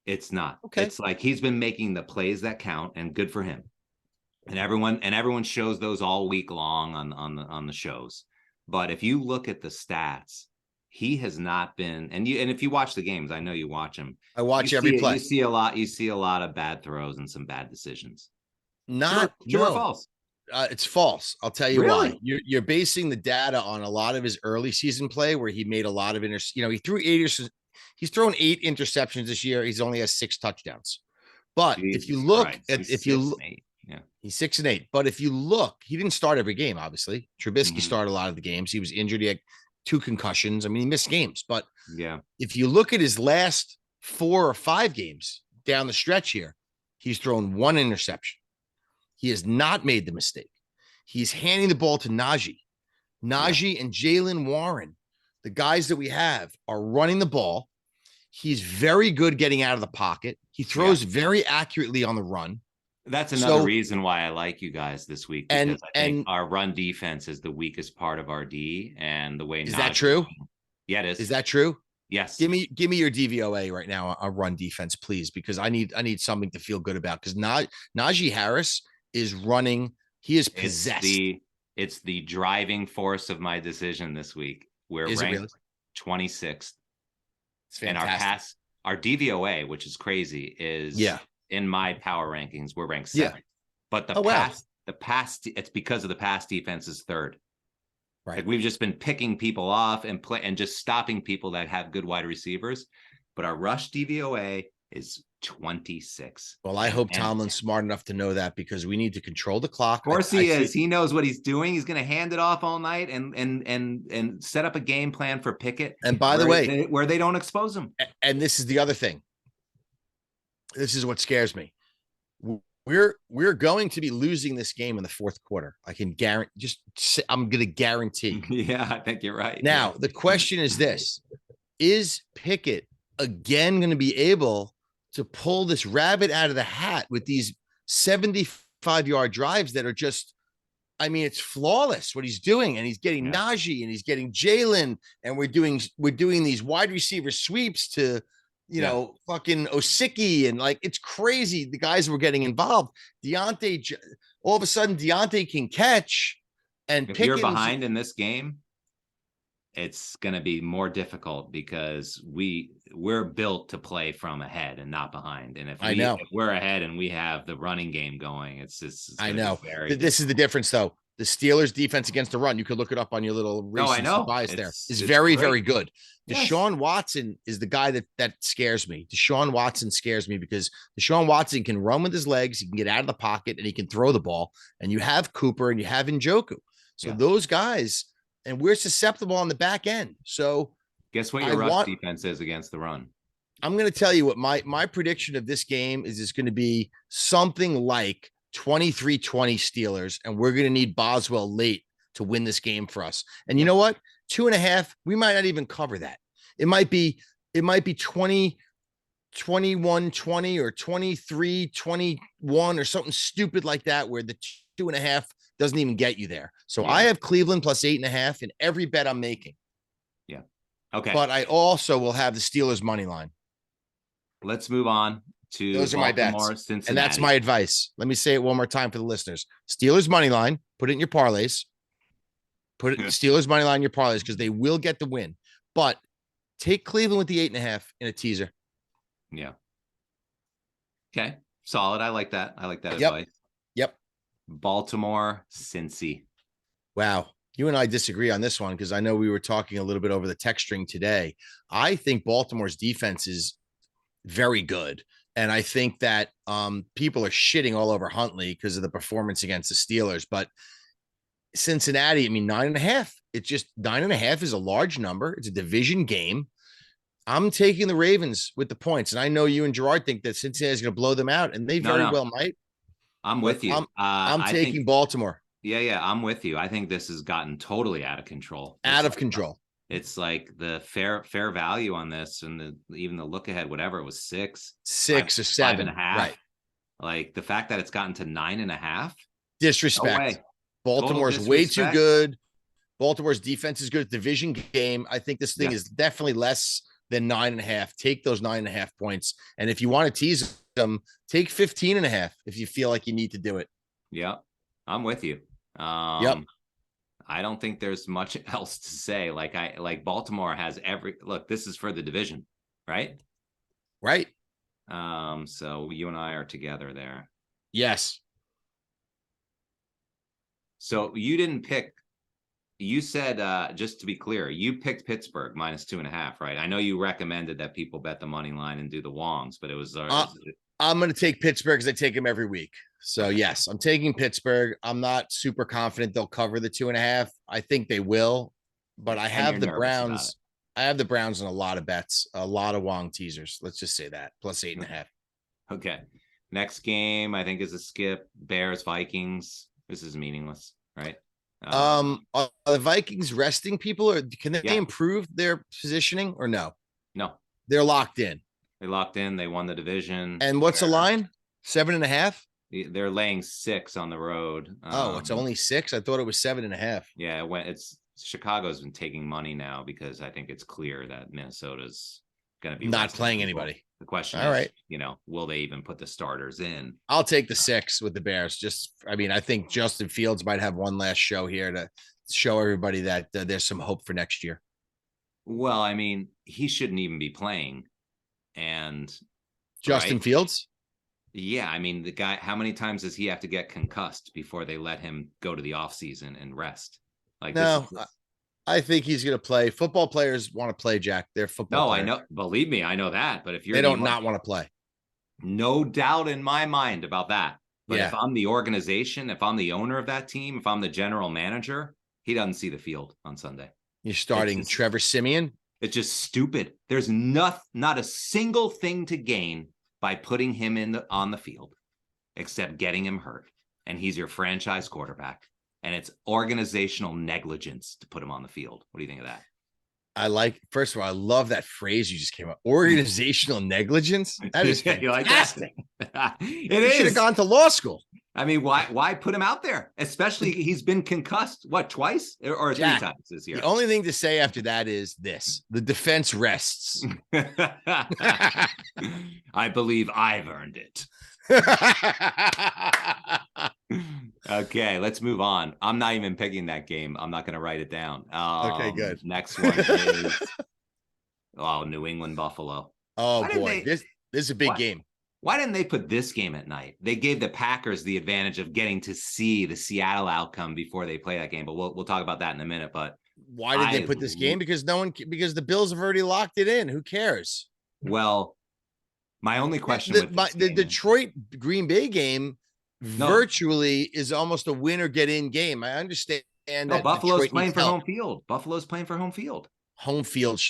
It's not. Okay. It's like he's been making the plays that count, and good for him. And everyone shows those all week long on the shows. But if you look at the stats, he has not been. And if you watch the games, I know you watch them. I watch every play. You see a lot of bad throws and some bad decisions. True or No. false? It's false. I'll tell you Really? why. You're basing the data on a lot of his early season play where he made a lot of he threw he's thrown 8 interceptions this year. He's only has 6 touchdowns. But if you Jesus look Christ. at He's if you look, 6-8. Yeah. he's 6-8. But if you look, he didn't start every game, obviously. Trubisky Mhm. started a lot of the games. He was injured. He had 2 concussions. I mean, he missed games. But Yeah. if you look at his last 4 or 5 games down the stretch here, he's thrown 1 interception. He has not made the mistake. He's handing the ball to Najee. Najee and Jalen Warren, the guys that we have, are running the ball. He's very good getting out of the pocket. He throws very accurately on the run. That's another reason why I like you guys this week, because I think our run defense is the weakest part of our D, and the way is that true? Yeah, it is. Is that true? Yes. Give me your DVOA right now on run defense, please, because I need something to feel good about, because Najee Harris is running. He is possessed. It's the driving force of my decision this week. We're ranked 26th. It's fantastic. And our DVOA, which is crazy, is in my power rankings, we're ranked 7th. But it's because of the pass defense is 3rd. Right. Like we've just been picking people off and just stopping people that have good wide receivers. But our rush DVOA is 26. Well, I hope Tomlin's smart enough to know that, because we need to control the clock. Of course he is. He knows what he's doing. He's going to hand it off all night and set up a game plan for Pickett. And by the way, where they don't expose him. And this is the other thing. This is what scares me. We're going to be losing this game in the 4th quarter. I can guarantee. I'm going to guarantee. Yeah, I think you're right. Now, the question is this: is Pickett again going to be able to pull this rabbit out of the hat with these 75-yard drives that are just, I mean, it's flawless what he's doing, and he's getting Najee and he's getting Jalen, and we're doing these wide receiver sweeps to, fucking Osicki, and like, it's crazy. The guys were getting involved. All of a sudden, Deontay can catch, and if you're behind in this game, it's going to be more difficult, because we're built to play from ahead and not behind. And if we're ahead and we have the running game going, it's I know. This is the difference, though. The Steelers' defense against the run, you could look it up on your little recent bias there, is very, very good. Deshaun Watson is the guy that scares me. Deshaun Watson scares me, because Deshaun Watson can run with his legs, he can get out of the pocket, and he can throw the ball. And you have Cooper and you have Njoku. So those guys, and we're susceptible on the back end. So guess what your rush defense is against the run? I'm going to tell you what my prediction of this game is. It's going to be something like 23-20 Steelers, and we're going to need Boswell late to win this game for us. And you know what? 2.5, we might not even cover that. It might be 20, 21-20 or 23-21 or something stupid like that, where the 2.5 doesn't even get you there. So I have Cleveland plus 8.5 in every bet I'm making. Yeah. Okay. But I also will have the Steelers money line. Let's move on to those are my bets. Cincinnati. And that's my advice. Let me say it one more time for the listeners. Steelers money line, put it in your parlays. Put it Steelers money line in your parlays, because they will get the win. But take Cleveland with the 8.5 in a teaser. Yeah. Okay. Solid. I like that. Advice. Yep. Baltimore, Cincy. Wow. You and I disagree on this one, because I know we were talking a little bit over the text string today. I think Baltimore's defense is very good. And I think that people are shitting all over Huntley because of the performance against the Steelers. But Cincinnati, I mean, 9.5. It's just 9.5 is a large number. It's a division game. I'm taking the Ravens with the points. And I know you and Gerard think that Cincinnati is going to blow them out, and they No, very no, well might, I'm but with you. I'm I think, taking Baltimore yeah, I'm with you. I think this has gotten totally out of control. out of control. It's like the fair value on this, and even the look ahead, whatever it was, 6 or 7, 5.5. right? Like the fact that it's gotten to 9.5. No Disrespect. way. Total Baltimore's way too disrespect. good. Baltimore's defense is good. Division game. I think this thing Yeah. is definitely less than 9.5. Take those 9.5 points. And if you want to tease them, take 15.5 if you feel like you need to do it. Yeah, I'm with you. Yep. I don't think there's much else to say. Like Baltimore has look, this is for the division, right? Right. So you and I are together there. Yes. So you didn't pick, you said, just to be clear, you picked Pittsburgh -2.5, right? I know you recommended that people bet the money line and do the Wongs, but it was I'm going to take Pittsburgh because I take them every week. So yes, I'm taking Pittsburgh. I'm not super confident they'll cover the 2.5. I think they will, but I have the Browns. I have the Browns in a lot of bets, a lot of Wong teasers. Let's just say that +8.5. Okay. Next game, I think, is a skip. Bears, Vikings. This is meaningless, right? Are the Vikings resting people, or can they improve their positioning, or no? No. They're locked in. They locked in. They won the division. And what's the line? 7.5? They're laying 6 on the road. It's only 6? I thought it was 7.5. Yeah, it's Chicago's been taking money now because I think it's clear that Minnesota's going to be not playing anybody. The question is, will they even put the starters in? I'll take the 6 with the Bears. I think Justin Fields might have one last show here to show everybody that there's some hope for next year. Well, I mean, he shouldn't even be playing. And Justin Fields? Yeah, I mean, the guy, how many times does he have to get concussed before they let him go to the offseason and rest? Like, no, I think he's going to play. Football players want to play, Jack. They're football players. I know. Believe me, I know that. But if they don't not want to play. No doubt in my mind about that. But if I'm the organization, if I'm the owner of that team, if I'm the general manager, he doesn't see the field on Sunday. You're starting Trevor Siemian? It's just stupid. There's not a single thing to gain by putting him on the field, except getting him hurt. And he's your franchise quarterback. And it's organizational negligence to put him on the field. What do you think of that? First of all, I love that phrase you just came up. Organizational negligence. That is fantastic. Like He should have gone to law school. I mean, why put him out there? Especially he's been concussed, twice or Jack, 3 times this year? The only thing to say after that is this: the defense rests. I believe I've earned it. Okay, let's move on. I'm not even picking that game. I'm not going to write it down. Okay, good. Next one is New England Buffalo. Oh boy, this is a big game. Why didn't they put this game at night? They gave the Packers the advantage of getting to see the Seattle outcome before they play that game. But we'll talk about that in a minute. But why did they put this game? Because because the Bills have already locked it in. Who cares? Well, my only question the Detroit Green Bay game virtually is almost a win or get in game. I understand that Buffalo's playing for home field. Buffalo's playing for home field. Home field,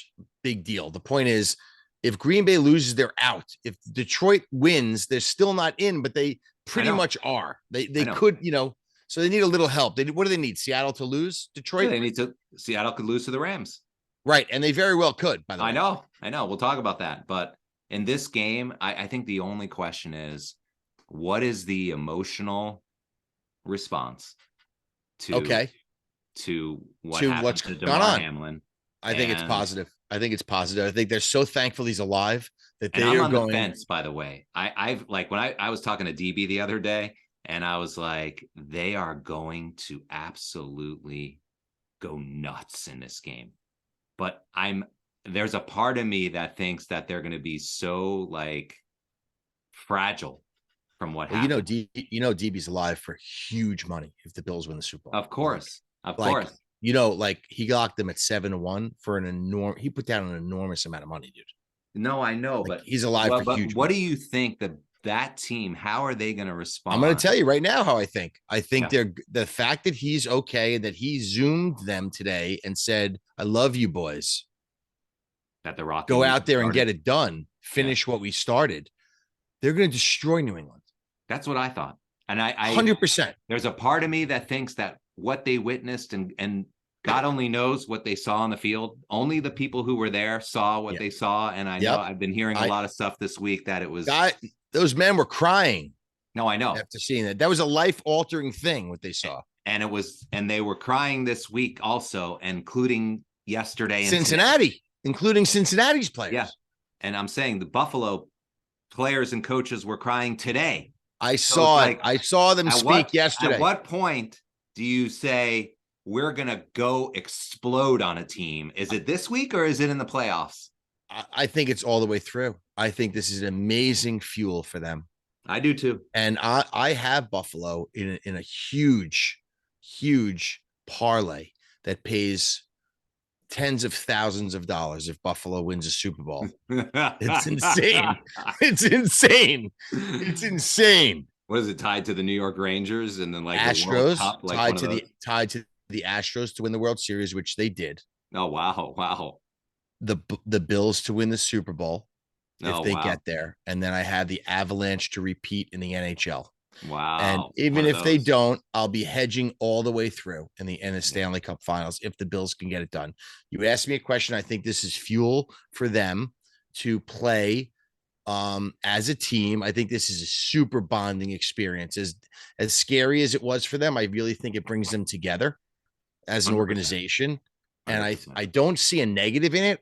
big deal. The point is, if Green Bay loses, they're out. If Detroit wins, they're still not in, but they pretty much are. They could, so they need a little help. What do they need? Seattle to lose? Detroit? Yeah, Seattle could lose to the Rams. Right. And they very well could, by the way. I know. We'll talk about that. But in this game, I think the only question is, what is the emotional response to what's to Damar Hamlin? I think it's positive. I think they're so thankful he's alive that they are on the fence, by the way. I've when I was talking to DB the other day, and I was like, they are going to absolutely go nuts in this game. But there's a part of me that thinks that they're going to be so fragile from what happened. DB's alive for huge money if the Bills win the Super Bowl. Of course. He locked them at 7-1 for he put down an enormous amount of money, dude. No, I know, but he's alive for huge money. What do you think that team, how are they going to respond? I'm going to tell you right now how I think. I think Yeah. the fact that he's okay, that he Zoomed them today and said, I love you boys. That the Rocky Go League out there and started. get it done. Finish what we started. They're going to destroy New England. That's what I thought. And I 100%. There's a part of me that thinks that what they witnessed, and God only knows what they saw on the field. Only the people who were there saw what they saw. And I know I've been hearing a lot of stuff this week that it was. Those men were crying. No, I know. After seeing that, that was a life-altering thing, what they saw. And they were crying this week also, including yesterday. Cincinnati, including Cincinnati's players. Yeah. And I'm saying the Buffalo players and coaches were crying today. I saw it. I saw them speak yesterday. At what point do you say we're going to go explode on a team? Is it this week or is it in the playoffs? I think it's all the way through. I think this is amazing fuel for them. I do too. And I have Buffalo in a huge, huge parlay that pays tens of thousands of dollars if Buffalo wins a Super Bowl. It's insane. It's insane. It's insane. What is it tied to the New York Rangers and then like Astros, the World Cup, like tied to the Astros to win the World Series, which they did. Oh wow. The Bills to win the Super Bowl if they get there, and then I have the Avalanche to repeat in the NHL. Wow. And even if they don't, I'll be hedging all the way through in the Stanley Cup Finals if the Bills can get it done. You asked me a question. I think this is fuel for them to play as a team. I think this is a super bonding experience. As scary as it was for them, I really think it brings them together as an 100%. Organization. And I don't see a negative in it.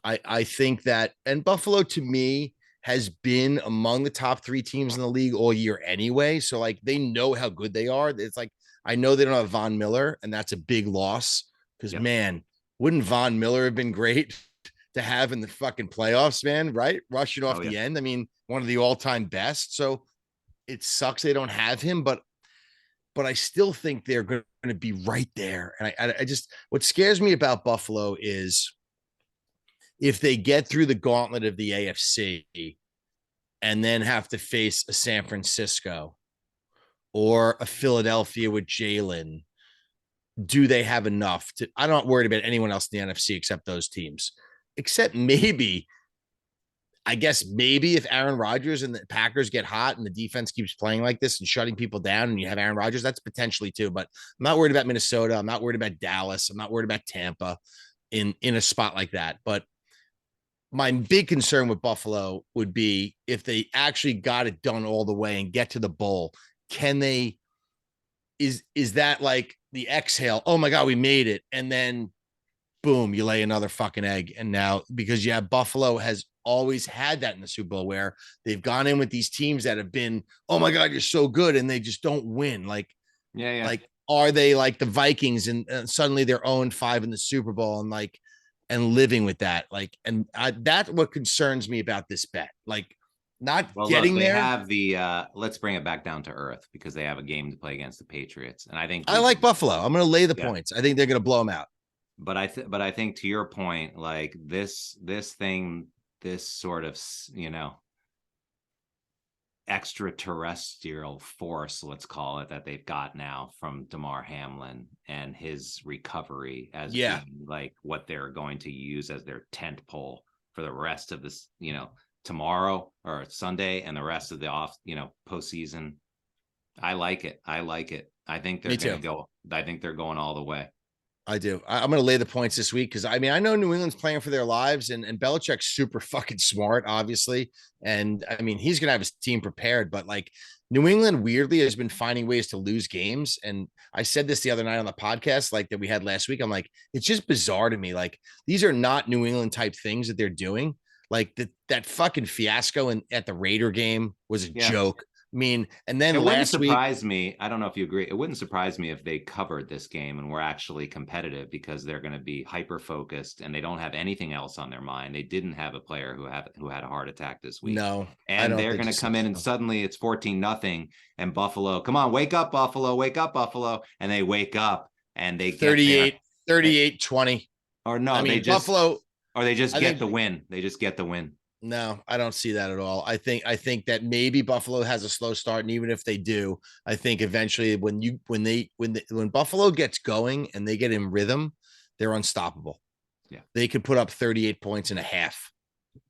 I think that, and Buffalo to me has been among the top 3 teams in the league all year anyway. So like they know how good they are. It's like, I know they don't have Von Miller, and that's a big loss because man, wouldn't Von Miller have been great to have in the fucking playoffs, man, right? Rushing off the end. I mean, one of the all-time best. So it sucks they don't have him, but I still think they're going to be right there. And I just, what scares me about Buffalo is if they get through the gauntlet of the AFC and then have to face a San Francisco or a Philadelphia with Jalen, do they have enough to, I'm not worried about anyone else in the NFC except those teams, except maybe, I guess maybe if Aaron Rodgers and the Packers get hot and the defense keeps playing like this and shutting people down and you have Aaron Rodgers, that's potentially too, but I'm not worried about Minnesota. I'm not worried about Dallas. I'm not worried about Tampa in a spot like that. But my big concern with Buffalo would be if they actually got it done all the way and get to the bowl, can they, is that like the exhale? Oh my God, we made it. And then boom, you lay another fucking egg. And now, because Buffalo has always had that in the Super Bowl where they've gone in with these teams that have been, oh my God, you're so good. And they just don't win. Like, like, are they like the Vikings and suddenly they're 0-5 in the Super Bowl and living with that? Like, and that's what concerns me about this bet. Like, not getting there. They have the let's bring it back down to earth because they have a game to play against the Patriots. And I think I like Buffalo. I'm going to lay the points. I think they're going to blow them out. But I think to your point, like this sort of, extraterrestrial force, let's call it, that they've got now from Damar Hamlin and his recovery as being like what they're going to use as their tent pole for the rest of this, tomorrow or Sunday and the rest of the postseason. I like it. I think they're going to go. I think they're going all the way. I do. I'm going to lay the points this week because I know New England's playing for their lives and Belichick's super fucking smart, obviously. And I mean, he's going to have his team prepared, but like New England weirdly has been finding ways to lose games. And I said this the other night on the podcast, like that we had last week. I'm like, it's just bizarre to me. Like these are not New England type things that they're doing. Like that fucking fiasco at the Raider game was a joke. I mean, and then it last week, wouldn't surprise me. I don't know if you agree. It wouldn't surprise me if they covered this game and were actually competitive because they're going to be hyper focused and they don't have anything else on their mind. They didn't have a player who had a heart attack this week. No, and they're going to come in and suddenly it's 14-0 and Buffalo. Come on, wake up, Buffalo! Wake up, Buffalo! And they wake up and they 38-20. Or no, I mean, they just Buffalo. Or they just get the win. They just get the win. No, I don't see that at all. I think that maybe Buffalo has a slow start, and even if they do, I think eventually when Buffalo gets going and they get in rhythm, they're unstoppable. Yeah. They could put up 38 points and a half.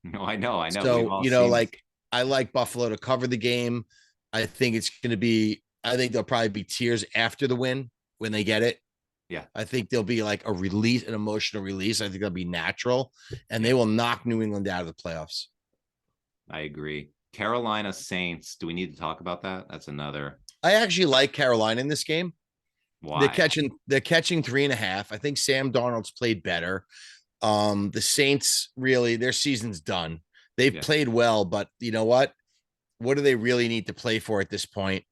No, I know, I know. We've So, all seen it. like I like Buffalo to cover the game. I think there'll probably be tears after the win when they get it. Yeah. I think there'll be like a release, an emotional release. I think that'll be natural, and Yeah. they will knock New England out of the playoffs. I agree. Carolina Saints. Do we need to talk about that? That's another. I actually like Carolina in this game. Why? They're catching 3.5. I think Sam Darnold's played better. The Saints really their season's done. They've Yeah. played well, but you know what? What do they really need to play for at this point?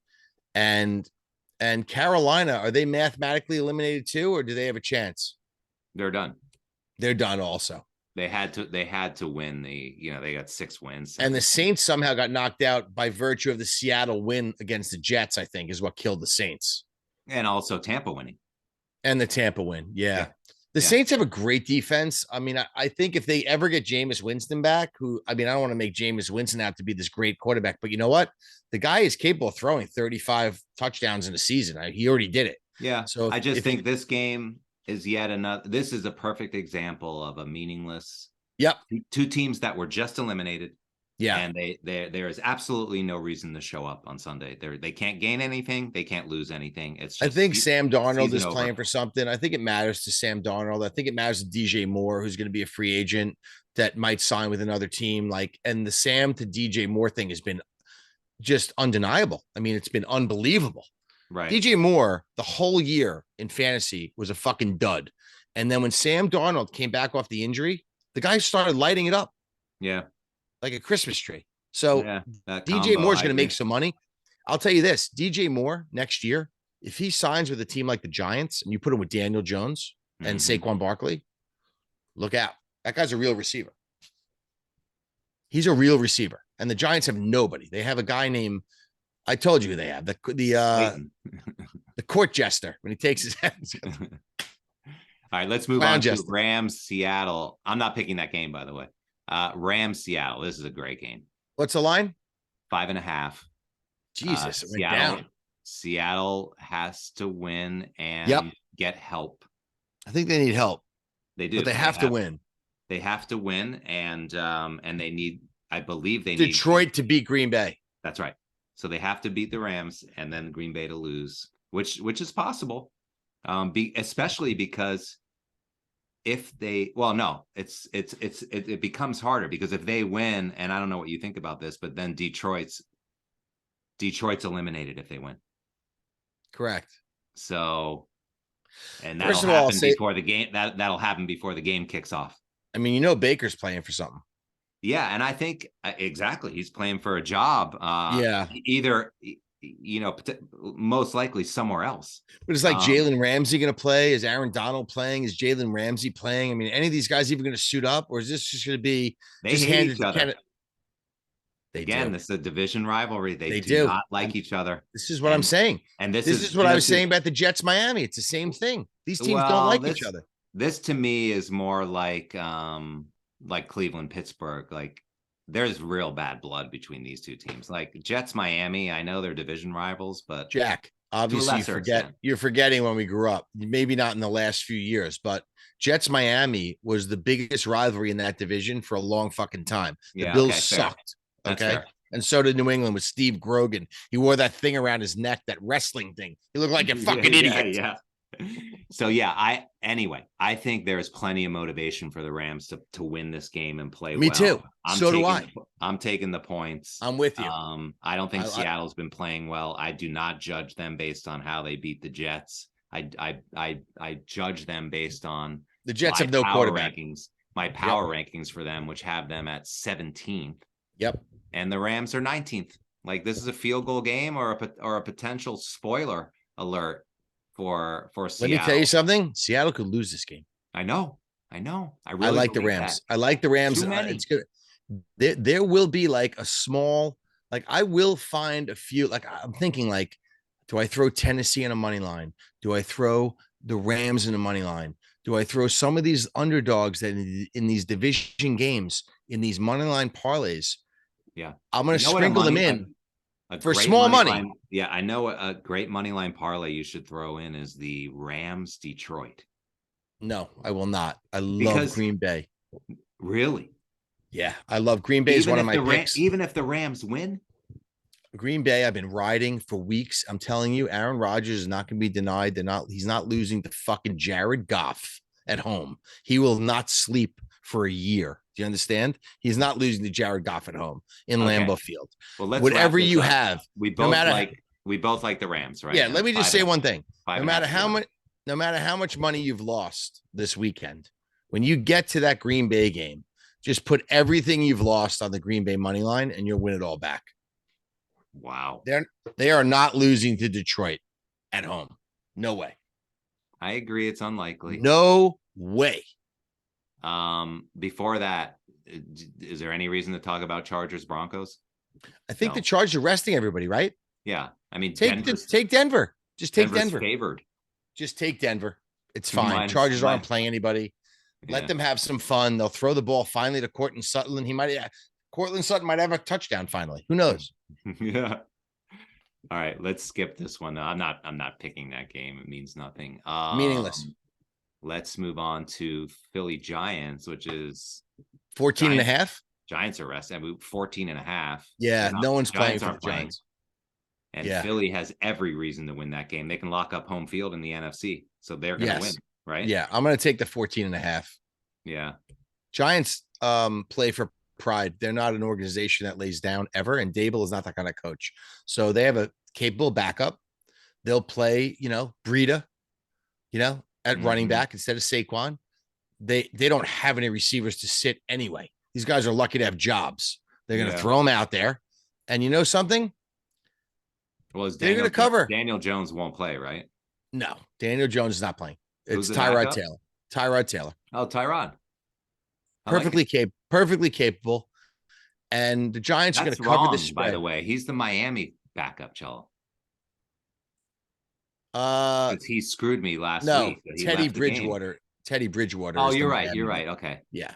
And Carolina, are they mathematically eliminated too, or do they have a chance? They're done. They're done also. They had to win they got 6 wins. And the Saints somehow got knocked out by virtue of the Seattle win against the Jets, I think, is what killed the Saints. And also Tampa winning. And the Tampa win. Yeah. Yeah. The Yeah. Saints have a great defense. I mean, I think if they ever get Jameis Winston back, I don't want to make Jameis Winston out to be this great quarterback, but you know what? The guy is capable of throwing 35 touchdowns in a season. He already did it. Yeah. So I just think this game is yet another. This is a perfect example of a meaningless. Yep. Two teams that were just eliminated. Yeah. And there is absolutely no reason to show up on Sunday. They can't gain anything. They can't lose anything. It's just I think Sam Darnold is over. playing for something. I think it matters to Sam Darnold. I think it matters to DJ Moore, who's going to be a free agent that might sign with another team. And the Sam to DJ Moore thing has been just undeniable. I mean, it's been unbelievable. Right. DJ Moore, the whole year in fantasy was a fucking dud. And then when Sam Darnold came back off the injury, the guy started lighting it up. Yeah. Like a Christmas tree. So yeah, DJ Moore's going to make some money. I'll tell you this, DJ Moore next year, if he signs with a team like the Giants and you put him with Daniel Jones and Saquon Barkley, look out. That guy's a real receiver. He's a real receiver. And the Giants have nobody. They have a guy named, I told you who they have, the court jester when he takes his hands. All right, let's move on to Rams, Seattle. I'm not picking that game, by the way. Rams, Seattle. This is a great game. What's the line? 5.5. Jesus, it went down. Seattle has to win and get help. I think they need help. They do. But they have to win. They have to win, and they need. I believe they need Detroit to beat Green Bay. That's right. So they have to beat the Rams, and then Green Bay to lose, which is possible. Especially because if they, it becomes harder because if they win, and I don't know what you think about this, but then Detroit's eliminated if they win. Correct. So, and that'll happen before the game. That'll happen before the game kicks off. I mean, Baker's playing for something. Yeah, and I think exactly he's playing for a job. Either most likely somewhere else. But it's like Jalen Ramsey going to play? Is Aaron Donald playing? Is Jalen Ramsey playing? I mean, any of these guys even going to suit up, or is this just going to be they hate each other? Again, this is a division rivalry. They do not like each other. This is what I'm saying. And this is what I was saying about the Jets Miami. It's the same thing. These teams don't like each other. This to me is more like Cleveland, Pittsburgh. Like there's real bad blood between these two teams. Like Jets Miami, I know they're division rivals, but Jack, obviously you're forgetting when we grew up. Maybe not in the last few years, but Jets Miami was the biggest rivalry in that division for a long fucking time. The Bills sucked. Okay. And so did New England with Steve Grogan. He wore that thing around his neck, that wrestling thing. He looked like a fucking idiot. Yeah. So I think there's plenty of motivation for the Rams to win this game and play. Me too. Do I. I'm taking the points. I'm with you. I don't think Seattle's been playing well. I do not judge them based on how they beat the Jets. I judge them based on the Jets have no quarterback rankings. My power rankings for them, which have them at 17th. Yep. And the Rams are 19th. Like this is a field goal game or a potential spoiler alert for Seattle. Let me tell you something. Seattle could lose this game. I know. I really like the Rams. I like the Rams. It's good. There will be like a small, like I will find a few, like I'm thinking like Do I throw Tennessee in a money line? Do I throw the Rams in a money line? Do I throw some of these underdogs that in these division games, in these money line parlays? Yeah. I'm going You to know what sprinkle them in a for great small money money. line. Yeah, I know a great money line parlay you should throw in is the Rams Detroit. No, I will not. I love Because Green Bay. really, Yeah, I love Green Bay is one of my picks. even if the Rams win, Green Bay, I've been riding for weeks. I'm telling you, Aaron Rodgers is not going to be denied. He's not losing to fucking Jared Goff at home. He will not sleep for a year. Do you understand? He's not losing to Jared Goff at home in okay. Lambeau Field. Well, let's whatever you up. have, We both like the Rams, right? Yeah, and let me just say one thing. No matter how much money you've lost this weekend, when you get to that Green Bay game, just put everything you've lost on the Green Bay money line and you'll win it all back. Wow. They are not losing to Detroit at home. No way. I agree. It's unlikely. No way. Before that, is there any reason to talk about Chargers Broncos? I think the Chargers are resting everybody, right? Yeah. I mean, take Denver. Just take Denver. Favored. Just take Denver. It's fine. Chargers aren't playing anybody. Let them have some fun. They'll throw the ball finally to Courtland Sutton. Courtland Sutton might have a touchdown finally. Who knows? Yeah. All right, let's skip this one. I'm not picking that game. It means nothing. Meaningless. Let's move on to Philly Giants, which is 14 and a half. Giants are resting. I mean, 14 and a half. Yeah, no one's playing for the Giants. And Philly has every reason to win that game. They can lock up home field in the NFC. So they're going to win, right? Yeah, I'm going to take the 14 and a half. Yeah. Giants play for pride. They're not an organization that lays down ever, and Dable is not that kind of coach. So they have a capable backup. They'll play, Breida, at running back instead of Saquon. They don't have any receivers to sit anyway. These guys are lucky to have jobs. They're going to throw them out there. And you know something? Well, they're going to cover. Daniel Jones won't play, right? No, Daniel Jones is not playing. It's Tyrod Taylor. Tyrod Taylor. Oh, Tyrod. Perfectly capable. And the Giants are going to cover this spread. By the way, he's the Miami backup, Cello. He screwed me last week. Teddy Bridgewater. Teddy Bridgewater. Oh, you're right. You're right. Okay. Yeah.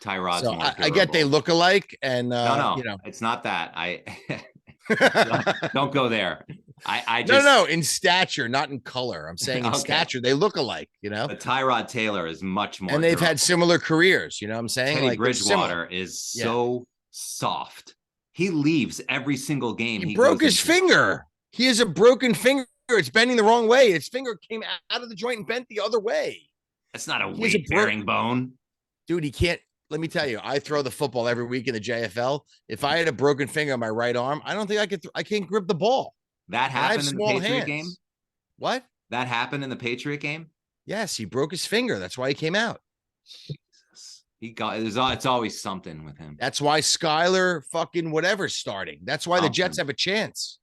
Tyrod's so I get they look alike, and no, it's not that. Don't go there. I just no in stature, not in color. I'm saying in stature, they look alike. But Tyrod Taylor is much more, and they've had similar careers. You know what I'm saying? Teddy Bridgewater is so soft. He leaves every single game. He broke his finger. He has a broken finger. It's bending the wrong way. His finger came out of the joint and bent the other way. That's not a weight-bearing bone, dude. He can't. Let me tell you, I throw the football every week in the JFL. If I had a broken finger on my right arm, I don't think I could. I can't grip the ball. That happened in the Patriot game. What? That happened in the Patriot game. Yes, he broke his finger. That's why he came out. Jesus. It's always something with him. That's why Skylar fucking whatever's starting. That's why the Jets have a chance.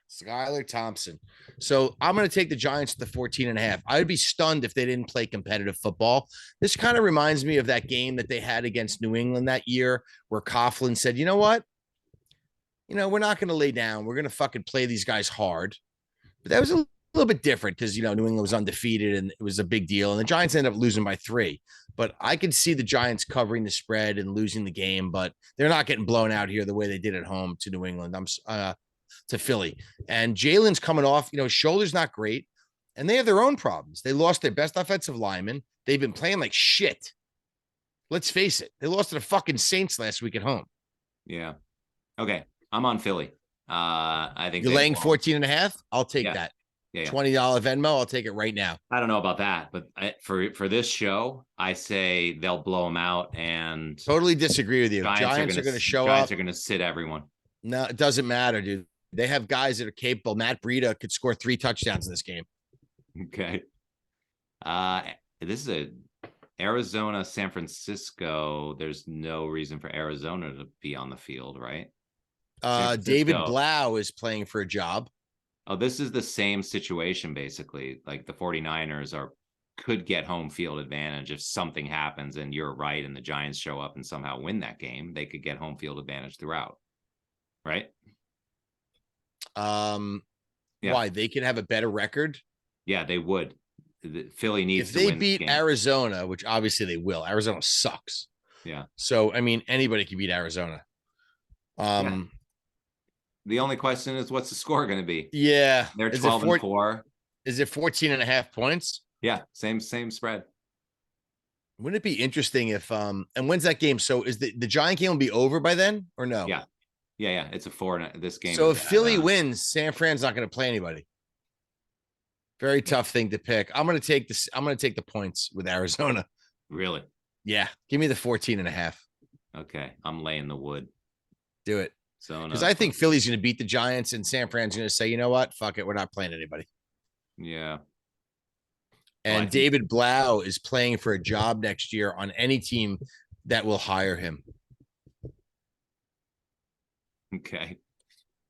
Skylar Thompson. So I'm going to take the Giants to the 14 and a half. I'd be stunned if they didn't play competitive football. This kind of reminds me of that game that they had against New England that year where Coughlin said, you know what? We're not going to lay down. We're going to fucking play these guys hard. But that was a little bit different because, New England was undefeated and it was a big deal. And the Giants ended up losing by 3. But I could see the Giants covering the spread and losing the game, but they're not getting blown out here the way they did at home to New England. To Philly. And Jalen's coming off, shoulder's not great. And they have their own problems. They lost their best offensive lineman. They've been playing like shit. Let's face it. They lost to the fucking Saints last week at home. Yeah. Okay. I'm on Philly. I think you're laying 14 and a half. I'll take that. Yeah. $20 Venmo. I'll take it right now. I don't know about that, but for this show, I say they'll blow them out and totally disagree with you. Giants are going to show up. Giants are going to sit everyone. No, it doesn't matter, dude. They have guys that are capable. Matt Breida could score 3 touchdowns in this game. Okay. This is a Arizona, San Francisco. There's no reason for Arizona to be on the field, right? David Blau is playing for a job. Oh, this is the same situation, basically. Like the 49ers could get home field advantage if something happens and you're right and the Giants show up and somehow win that game. They could get home field advantage throughout, right? Yeah. Why? They can have a better record. Yeah, they would. Philly needs If to they win this beat game. Arizona, which obviously they will, Arizona sucks. Yeah. So, I mean, anybody can beat Arizona. Yeah. The only question is what's the score going to be? Yeah. They're 12-4. Is it 14 and a half points? Yeah, same spread. Wouldn't it be interesting if and when's that game? So is the Giant game will be over by then or no? Yeah. Yeah. It's a 4. This game So is if Philly wins, San Fran's not going to play anybody. Very tough thing to pick. I'm going to take this. I'm going to take the points with Arizona. Really? Yeah. Give me the 14 and a half. Okay. I'm laying the wood. Do it. So Because I think Philly's going to beat the Giants and San Fran's going to say, you know what? Fuck it. We're not playing anybody. Yeah. And David Blau is playing for a job next year on any team that will hire him. Okay.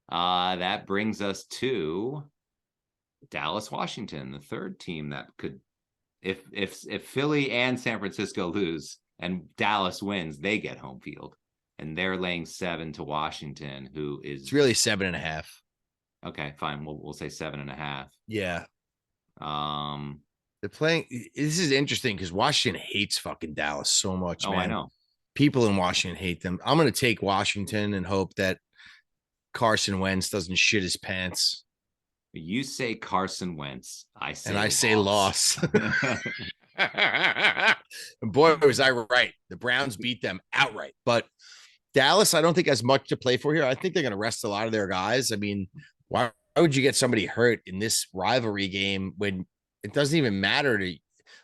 That brings us to Dallas, Washington, the third team that could, if Philly and San Francisco lose and Dallas wins, they get home field, and they're laying 7 to Washington, who is it's really 7.5. Okay, fine. We'll say 7.5. Yeah. They're playing. This is interesting because Washington hates fucking Dallas so much. Oh, man. I know. People in Washington hate them. I'm going to take Washington and hope that Carson Wentz doesn't shit his pants. You say Carson Wentz. I say loss. Boy, was I right. The Browns beat them outright. But Dallas, I don't think has much to play for here. I think they're going to rest a lot of their guys. I mean, why would you get somebody hurt in this rivalry game when it doesn't even matter to you?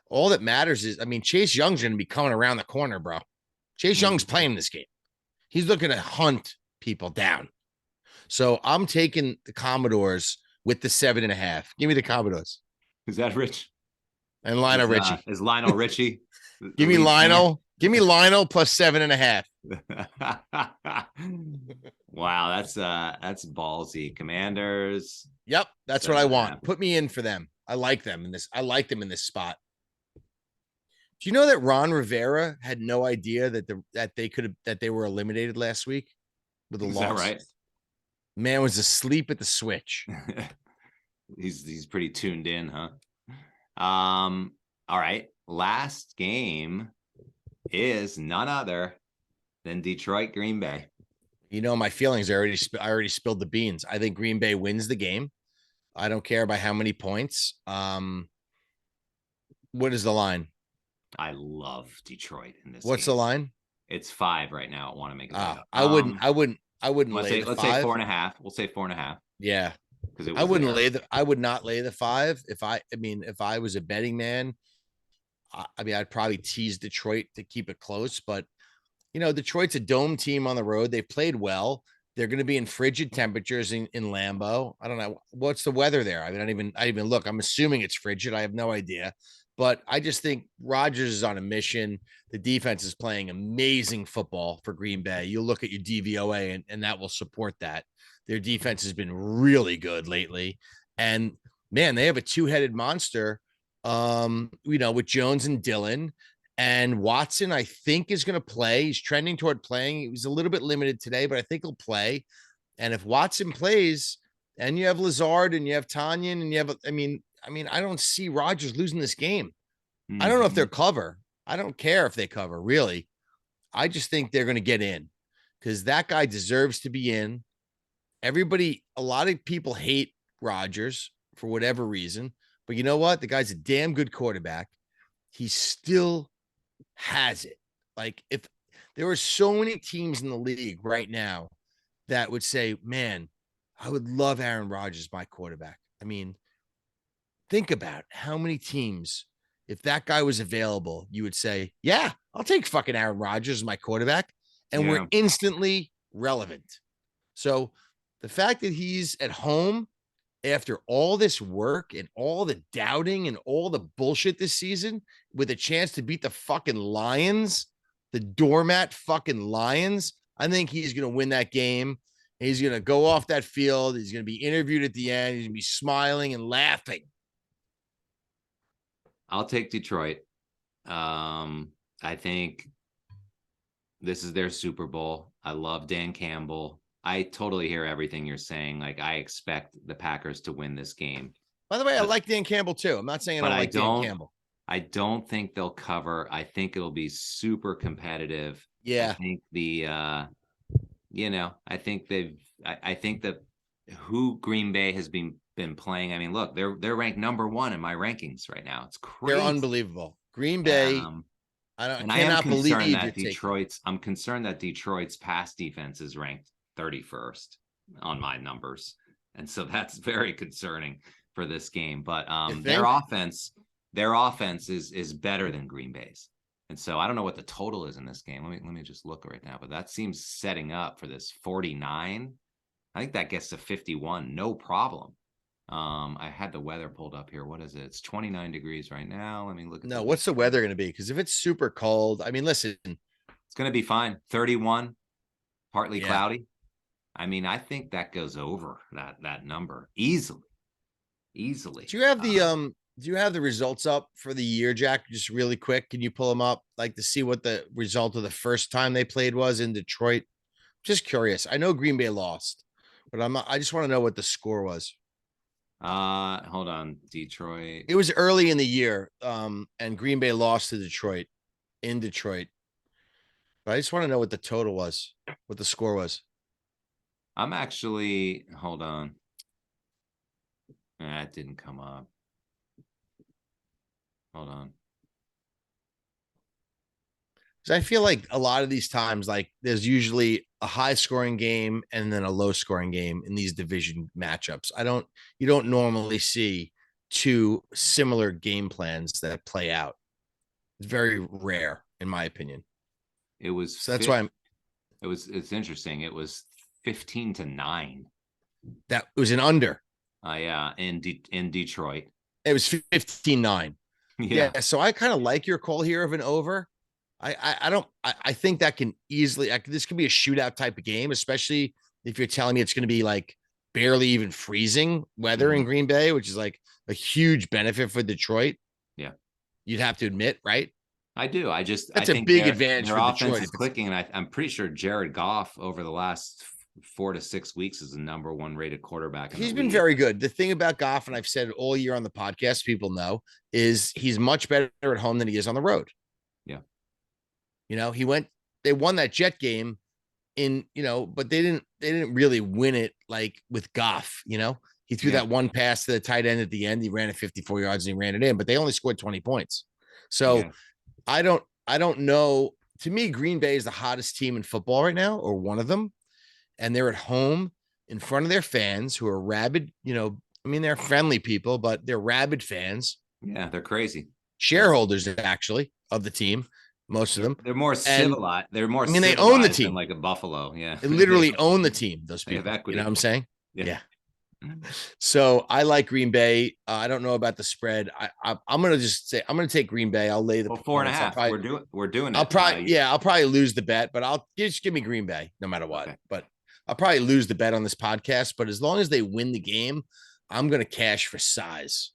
All that matters is, I mean, Chase Young's going to be coming around the corner, bro. Chase Young's playing this game. He's looking to hunt people down. So I'm taking the Commodores with the 7.5. Give me the Commodores. Is that Rich? And Lionel Richie. Is Lionel Richie? Give me Lionel. Give me Lionel plus 7.5. Wow, that's ballsy. Commanders. Yep, that's what I want. Put me in for them. I like them in this. I like them in this spot. Do you know that Ron Rivera had no idea that they were eliminated last week with a loss? Is that right? Man was asleep at the switch. He's pretty tuned in, huh? All right. Last game is none other than Detroit Green Bay. You know my feelings. I already spilled the beans. I think Green Bay wins the game. I don't care by how many points. What is the line? I love Detroit in this. What's the line? It's 5 right now. I want to make it. I wouldn't lay the 5. Let's say 4.5. We'll say 4.5. Yeah. Because I wouldn't lay I would not lay the 5. If I was a betting man, I'd probably tease Detroit to keep it close. But Detroit's a dome team on the road. They've played well. They're going to be in frigid temperatures in Lambeau. I don't know what's the weather there. I mean, I even look. I'm assuming it's frigid. I have no idea. But I just think Rodgers is on a mission. The defense is playing amazing football for Green Bay. You look at your DVOA, and that will support that. Their defense has been really good lately. And, man, they have a two-headed monster, with Jones and Dillon. And Watson, I think, is going to play. He's trending toward playing. He was a little bit limited today, but I think he'll play. And if Watson plays, and you have Lazard and you have Tanyan and you have, I don't see Rodgers losing this game. Mm-hmm. I don't know if they'll cover. I don't care if they cover, really. I just think they're going to get in because that guy deserves to be in. A lot of people hate Rodgers for whatever reason, but you know what? The guy's a damn good quarterback. He still has it. Like, if there were so many teams in the league right now that would say, man, I would love Aaron Rodgers, my quarterback. I mean, think about how many teams, if that guy was available, you would say, yeah, I'll take fucking Aaron Rodgers as my quarterback. And we're instantly relevant. So the fact that he's at home after all this work and all the doubting and all the bullshit this season with a chance to beat the fucking Lions, the doormat fucking Lions, I think he's going to win that game. He's going to go off that field. He's going to be interviewed at the end. He's going to be smiling and laughing. I'll take Detroit. I think this is their Super Bowl. I love Dan Campbell. I totally hear everything you're saying. Like, I expect the Packers to win this game. By the way, I But, like Dan Campbell too. I'm not saying I but don't like Dan Campbell. I don't think they'll cover. I think it'll be super competitive. I Yeah. think I think I think that who Green Bay has been playing. I mean, look, they're ranked number 1 in my rankings right now. It's They're crazy. unbelievable. Green Bay, And I am cannot concerned believe you're that taking. I'm concerned that Detroit's pass defense is ranked 31st on my numbers. And so that's very concerning for this game. But their offense is better than Green Bay's. And so I don't know what the total is in this game. Let me just look right now. But that seems setting up for this 49. I think that gets to 51, no problem. I had the weather pulled up here. What is it? It's 29 degrees right now. Let me look at No, what's the weather going to be? Because if it's super cold, I mean, listen, it's going to be fine. 31, partly yeah. cloudy. I mean, I think that goes over that number easily. Do you have the results up for the year, Jack? Just really quick, can you pull them up, like, to see what the result of the first time they played was in Detroit? Just curious. I know Green Bay lost, but I just want to know what the score was. Hold on, Detroit. It was early in the year, and Green Bay lost to Detroit in Detroit. But I just want to know what the total was, what the score was. Hold on. That didn't come up. Hold on. Because I feel like a lot of these times, like, there's usually a high scoring game and then a low scoring game in these division matchups. You don't normally see two similar game plans that play out. It's very rare, in my opinion. It was So that's why it's interesting. It was 15-9. That was an under. Yeah, in Detroit. It was 15-9. Yeah. Yeah. So I kind of like your call here of an over. I think that can easily, this could be a shootout type of game, especially if you're telling me it's going to be like barely even freezing weather in Green Bay, which is like a huge benefit for Detroit. Yeah. You'd have to admit, right? I do. That's a big advantage their for offense Detroit. is clicking, and I'm pretty sure Jared Goff over the last 4 to 6 weeks is the number 1 rated quarterback. He's been very good. The thing about Goff, and I've said all year on the podcast, people know, is he's much better at home than he is on the road. Yeah. They won that Jet game but they didn't really win it like with Goff. He threw that one pass to the tight end at the end. He ran it 54 yards and he ran it in, but they only scored 20 points. So I don't know. To me, Green Bay is the hottest team in football right now, or one of them. And they're at home in front of their fans who are rabid. They're friendly people, but they're rabid fans. Yeah, they're crazy. Shareholders, actually, of the team. Most of them. They're more civilized. They're more. They own the team, than like a Buffalo. Yeah, they literally own the team. Those people. They have equity. You know what I'm saying? Yeah. So I like Green Bay. I don't know about the spread. I'm gonna just say I'm gonna take Green Bay. I'll lay the 4.5. We're doing it. I'll probably lose the bet, but I'll just give me Green Bay no matter what. Okay. But I'll probably lose the bet on this podcast. But as long as they win the game, I'm gonna cash for size.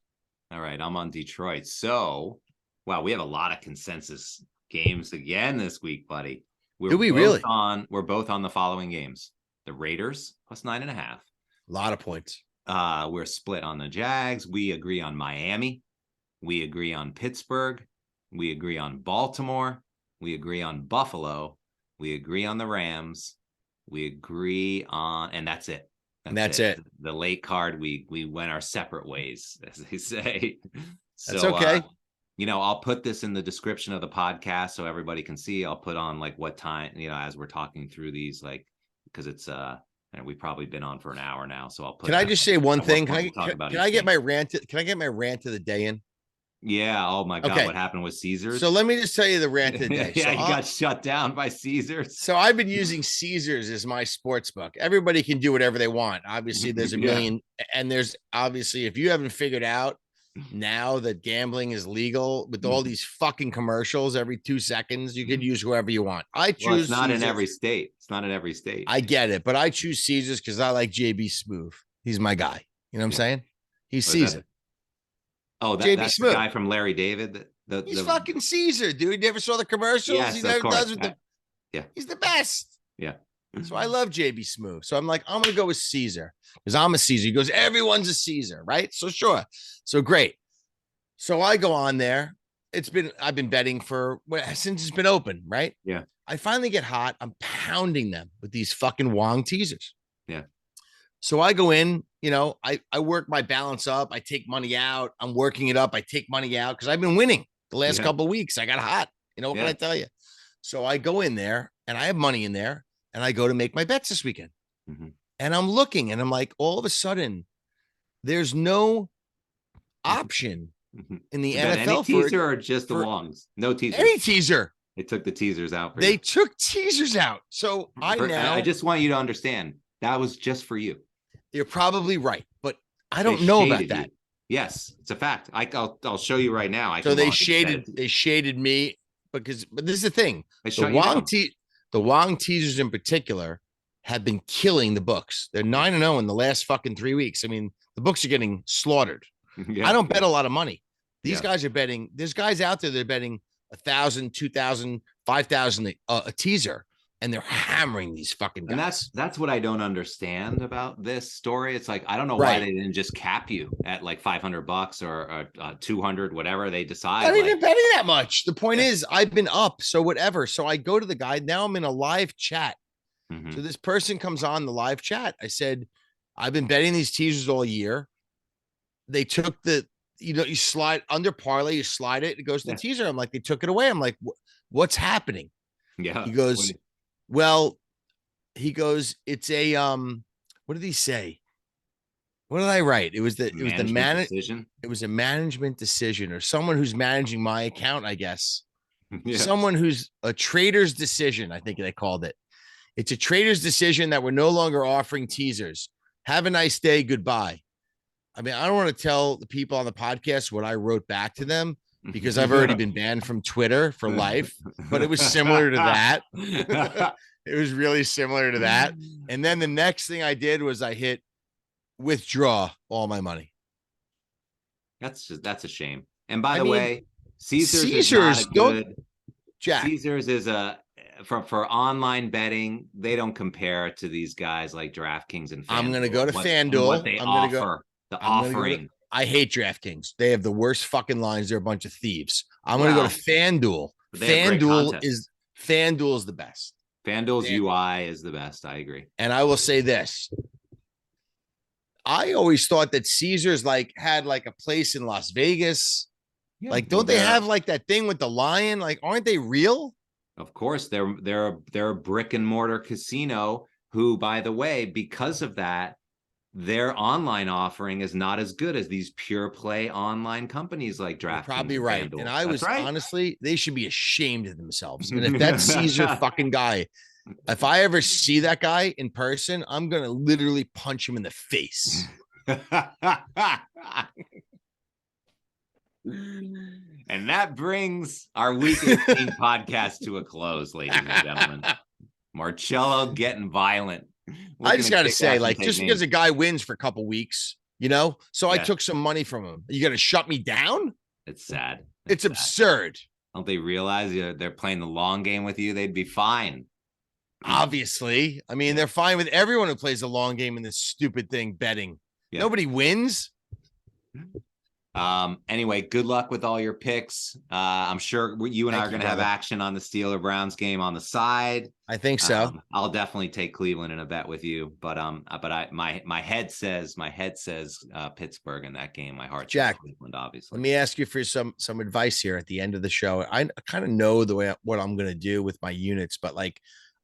All right, I'm on Detroit. So, wow, we have a lot of consensus games again this week, buddy. We're both on the following games: the Raiders plus 9.5. A lot of points. We're split on the Jags. We agree on Miami. We agree on Pittsburgh. We agree on Baltimore. We agree on Buffalo. We agree on the Rams. We agree on, and that's it. That's it. The late card, we went our separate ways, as they say. That's okay. I'll put this in the description of the podcast so everybody can see. I'll put on like what time, as we're talking through these, like, because it's and we've probably been on for an hour now. So I'll put. Can I just say one thing? Can I get my rant of the day in? Yeah. Oh my God. Okay. What happened with Caesars? So let me just tell you the rant of the day. Yeah, he got shut down by Caesars. So I've been using Caesars as my sports book. Everybody can do whatever they want. Obviously, there's a million, and there's obviously, if you haven't figured out now that gambling is legal with all these fucking commercials every 2 seconds, you can use whoever you want. I choose. It's not Caesars. In every state. It's not in every state. I get it, but I choose Caesars because I like JB Smoove. He's my guy. You know what I'm saying? He's Caesar. That's the guy from Larry David. He's fucking Caesar, dude. You never saw the commercials? Yes, he never does with yeah. He's the best. Yeah. So I love JB Smooth. So I'm like, I'm going to go with Caesar because I'm a Caesar. He goes, everyone's a Caesar, right? So sure. So great. So I go on there. I've been betting since it's been open, right? Yeah. I finally get hot. I'm pounding them with these fucking Wong teasers. Yeah. So I go in, I work my balance up. I take money out. I'm working it up. I take money out because I've been winning the last couple of weeks. I got hot. What can I tell you? So I go in there and I have money in there and I go to make my bets this weekend. Mm-hmm. And I'm looking and I'm like, all of a sudden, there's no option in the NFL any teaser or just the Wongs? No teasers. Any teaser. They took the teasers out. They took teasers out. So I just want you to understand that was just for you. You're probably right, but I don't know about that. Yes, it's a fact. I'll show you right now. So they shaded me but this is the thing. The Wong teasers in particular have been killing the books. They're 9-0 in the last fucking 3 weeks. I mean, the books are getting slaughtered. I don't bet a lot of money. These guys are betting. There's guys out there that are betting 1,000, 2,000, 5,000 a teaser, and they're hammering these fucking guys. And that's what I don't understand about this story. It's like I don't know why they didn't just cap you at like $500 or 200, whatever they decide. I haven't been betting that much. The point is, I've been up, so whatever. So I go to the guy. Now I'm in a live chat. Mm-hmm. So this person comes on the live chat. I said, I've been betting these teasers all year. They took you slide under parlay, you slide it goes to the teaser. I'm like, they took it away. I'm like, what's happening? Yeah. He goes, it's a, what did he say? What did I write? It was a management decision or someone who's managing my account, I guess. Someone who's a trader's decision. I think they called it. It's a trader's decision that we're no longer offering teasers. Have a nice day. Goodbye. I mean, I don't want to tell the people on the podcast what I wrote back to them because I've already been banned from Twitter for life, but it was similar to that. It was really similar to that. And then the next thing I did was I hit withdraw all my money. That's a shame. And by the way, Caesars is not good. Jack. Caesars is for online betting. They don't compare to these guys like DraftKings and FanDuel. I'm going to go to FanDuel. What they offer. The offering. I hate DraftKings. They have the worst fucking lines. They're a bunch of thieves. I'm going to go to FanDuel. FanDuel is the best. FanDuel's UI is the best. I agree. And I will say this. I always thought that Caesars had a place in Las Vegas. Yeah, don't they have that thing with the lion? Aren't they real? Of course, they're a brick and mortar casino who, by the way, because of that, their online offering is not as good as these pure play online companies like DraftKings. Probably right. And I was honestly, they should be ashamed of themselves. And if that Caesar fucking guy, if I ever see that guy in person, I'm going to literally punch him in the face. And that brings our Week 18 podcast to a close, ladies and gentlemen. Marcello getting violent. I just got to say, just because a guy wins for a couple weeks, so I took some money from him. You got to shut me down? It's sad. It's absurd. Don't they realize they're playing the long game with you? They'd be fine. Obviously. I mean, they're fine with everyone who plays the long game in this stupid thing, betting. Yeah. Nobody wins. Anyway, good luck with all your picks. I'm sure you and I are going to have action on the Steeler Browns game on the side. I think so. I'll definitely take Cleveland in a bet with you, but my head says Pittsburgh in that game. My heart says Cleveland, obviously. Let me ask you for some advice here at the end of the show. I kind of know what I'm going to do with my units, but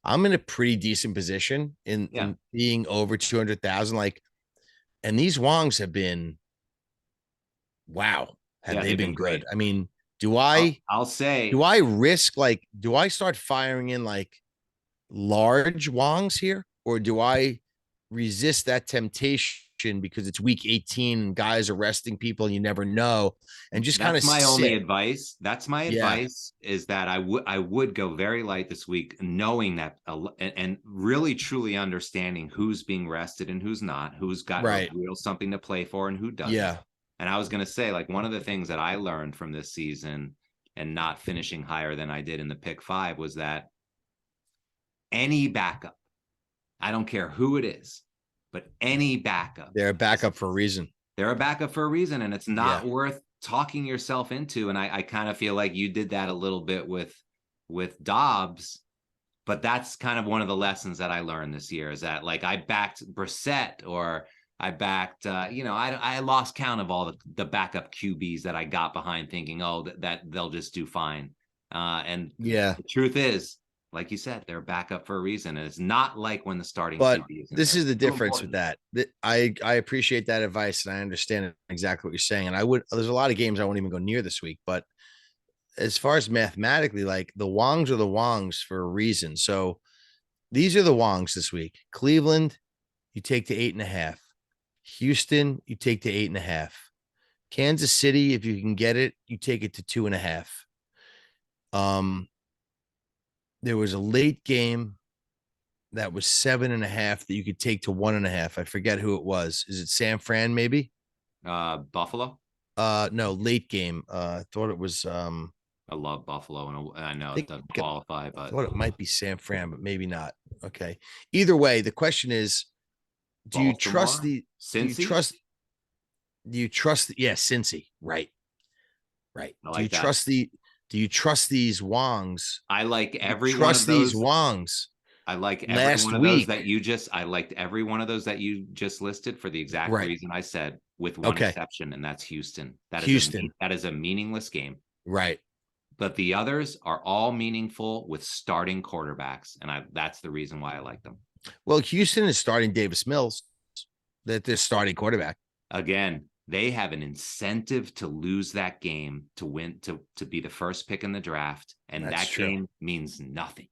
I'm in a pretty decent position in being over 200,000. And these Wongs have been. Wow. Have they been good? Great. I mean, I'll say, do I risk do I start firing in large Wongs here, or do I resist that temptation because it's week 18 and guys arresting people and you never know, and just kind of only advice. That's my advice is that I would go very light this week, knowing that and really truly understanding who's being rested and who's not, who's got real something to play for and who doesn't. Yeah. And I was going to say, one of the things that I learned from this season and not finishing higher than I did in the pick 5 was that any backup I don't care who it is, but any backup. They're a backup for a reason. They're a backup for a reason, and it's not worth talking yourself into. And I kind of feel like you did that a little bit with Dobbs, but that's kind of one of the lessons that I learned this year is that like I backed Brissett or I backed, I lost count of all the backup QBs that I got behind thinking, oh, that they'll just do fine. And the truth is, like you said, they're backup for a reason. And it's not like when the starting QB is in this there. is the difference with that. I appreciate that advice and I understand exactly what you're saying. And there's a lot of games I won't even go near this week, but as far as mathematically, like the Wongs are the Wongs for a reason. So these are the Wongs this week. Cleveland, you take to 8.5. Houston, you take to 8.5. Kansas City, if you can get it, you take it to 2.5. There was a late game that was 7.5 that you could take to 1.5. I forget who it was. Is it San Fran, maybe? Buffalo? No, late game. I thought it was I love Buffalo, and I know it doesn't qualify, but I thought it might be San Fran, but maybe not. Okay. Either way, the question is, do you trust Cincy? Do you trust Cincy? Right. Do you trust these Wongs? I like every one of those. These Wongs. I like every one of those that you just. I liked every one of those that you just listed for the exact reason I said, with one exception, and that's Houston. That is a meaningless game. Right. But the others are all meaningful with starting quarterbacks, and that's the reason why I like them. Well, Houston is starting Davis Mills, that they're starting quarterback. Again, they have an incentive to lose that game to win, to be the first pick in the draft, and that game means nothing.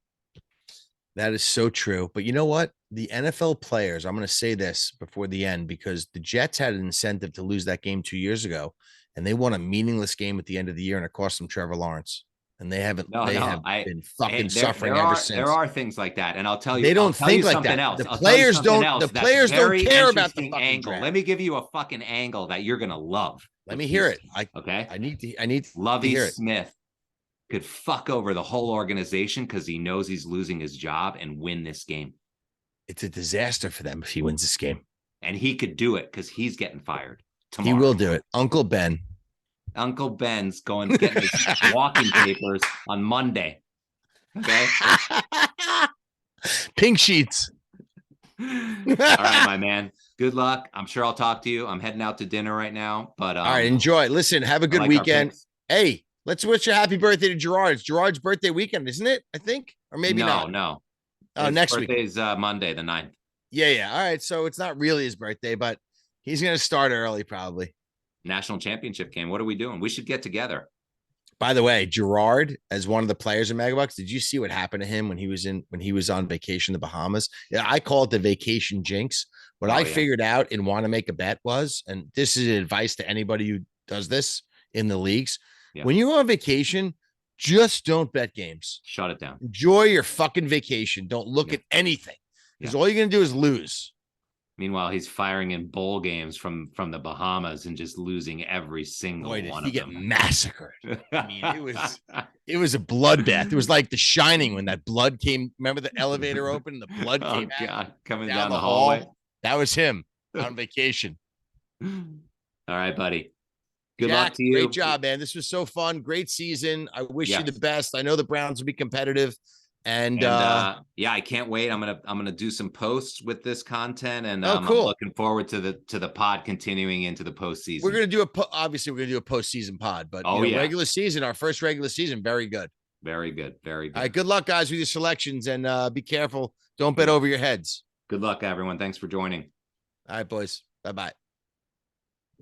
That is so true. But you know what? The NFL players, I'm going to say this before the end, because the Jets had an incentive to lose that game 2 years ago, and they won a meaningless game at the end of the year, and it cost them Trevor Lawrence. And they haven't. Been fucking suffering ever since. There are things like that, and I'll tell you. They don't think like that. Else. The players don't. The players don't care about the angle. Let me give you a fucking angle that you're gonna love. Let me hear it. I need Lovie Smith could fuck over the whole organization because he knows he's losing his job and win this game. It's a disaster for them if he wins this game. And he could do it because he's getting fired tomorrow. He will do it. Uncle Ben's going to get his walking papers on Monday. Okay. Pink sheets. All right, my man. Good luck. I'm sure I'll talk to you. I'm heading out to dinner right now, but all right, enjoy. Listen, have a good weekend. Hey, let's wish a happy birthday to Gerard. It's Gerard's birthday weekend, isn't it? I think, or maybe not. No. Oh, next week. Birthday's Monday, the 9th. Yeah. All right, so it's not really his birthday, but he's gonna start early, probably. National championship game. What are we doing? We should get together. By the way, Gerard, as one of the players in Megabucks, did you see what happened to him when he was on vacation in the Bahamas? Yeah, I call it the vacation jinx. What I figured out in Want to Make a Bet was, and this is advice to anybody who does this in the leagues. Yeah. When you go on vacation, just don't bet games. Shut it down. Enjoy your fucking vacation. Don't look at anything, because all you're going to do is lose. Meanwhile, he's firing in bowl games from the Bahamas and just losing every single one of them. He get massacred. I mean, it was a bloodbath. It was like The Shining when that blood came. Remember the elevator opened, the blood came out coming down the hallway. That was him on vacation. All right, buddy. Good Jack, luck to you. Great job, man. This was so fun. Great season. I wish you the best. I know the Browns will be competitive. And I can't wait. I'm gonna do some posts with this content, and cool. I'm looking forward to the pod continuing into the postseason. We're gonna do obviously we're gonna do a postseason pod, but regular season, our first regular season, very good. Very good. Very good. All right, good luck, guys, with your selections, and be careful. Don't bet over your heads. Good luck, everyone. Thanks for joining. All right, boys. Bye-bye.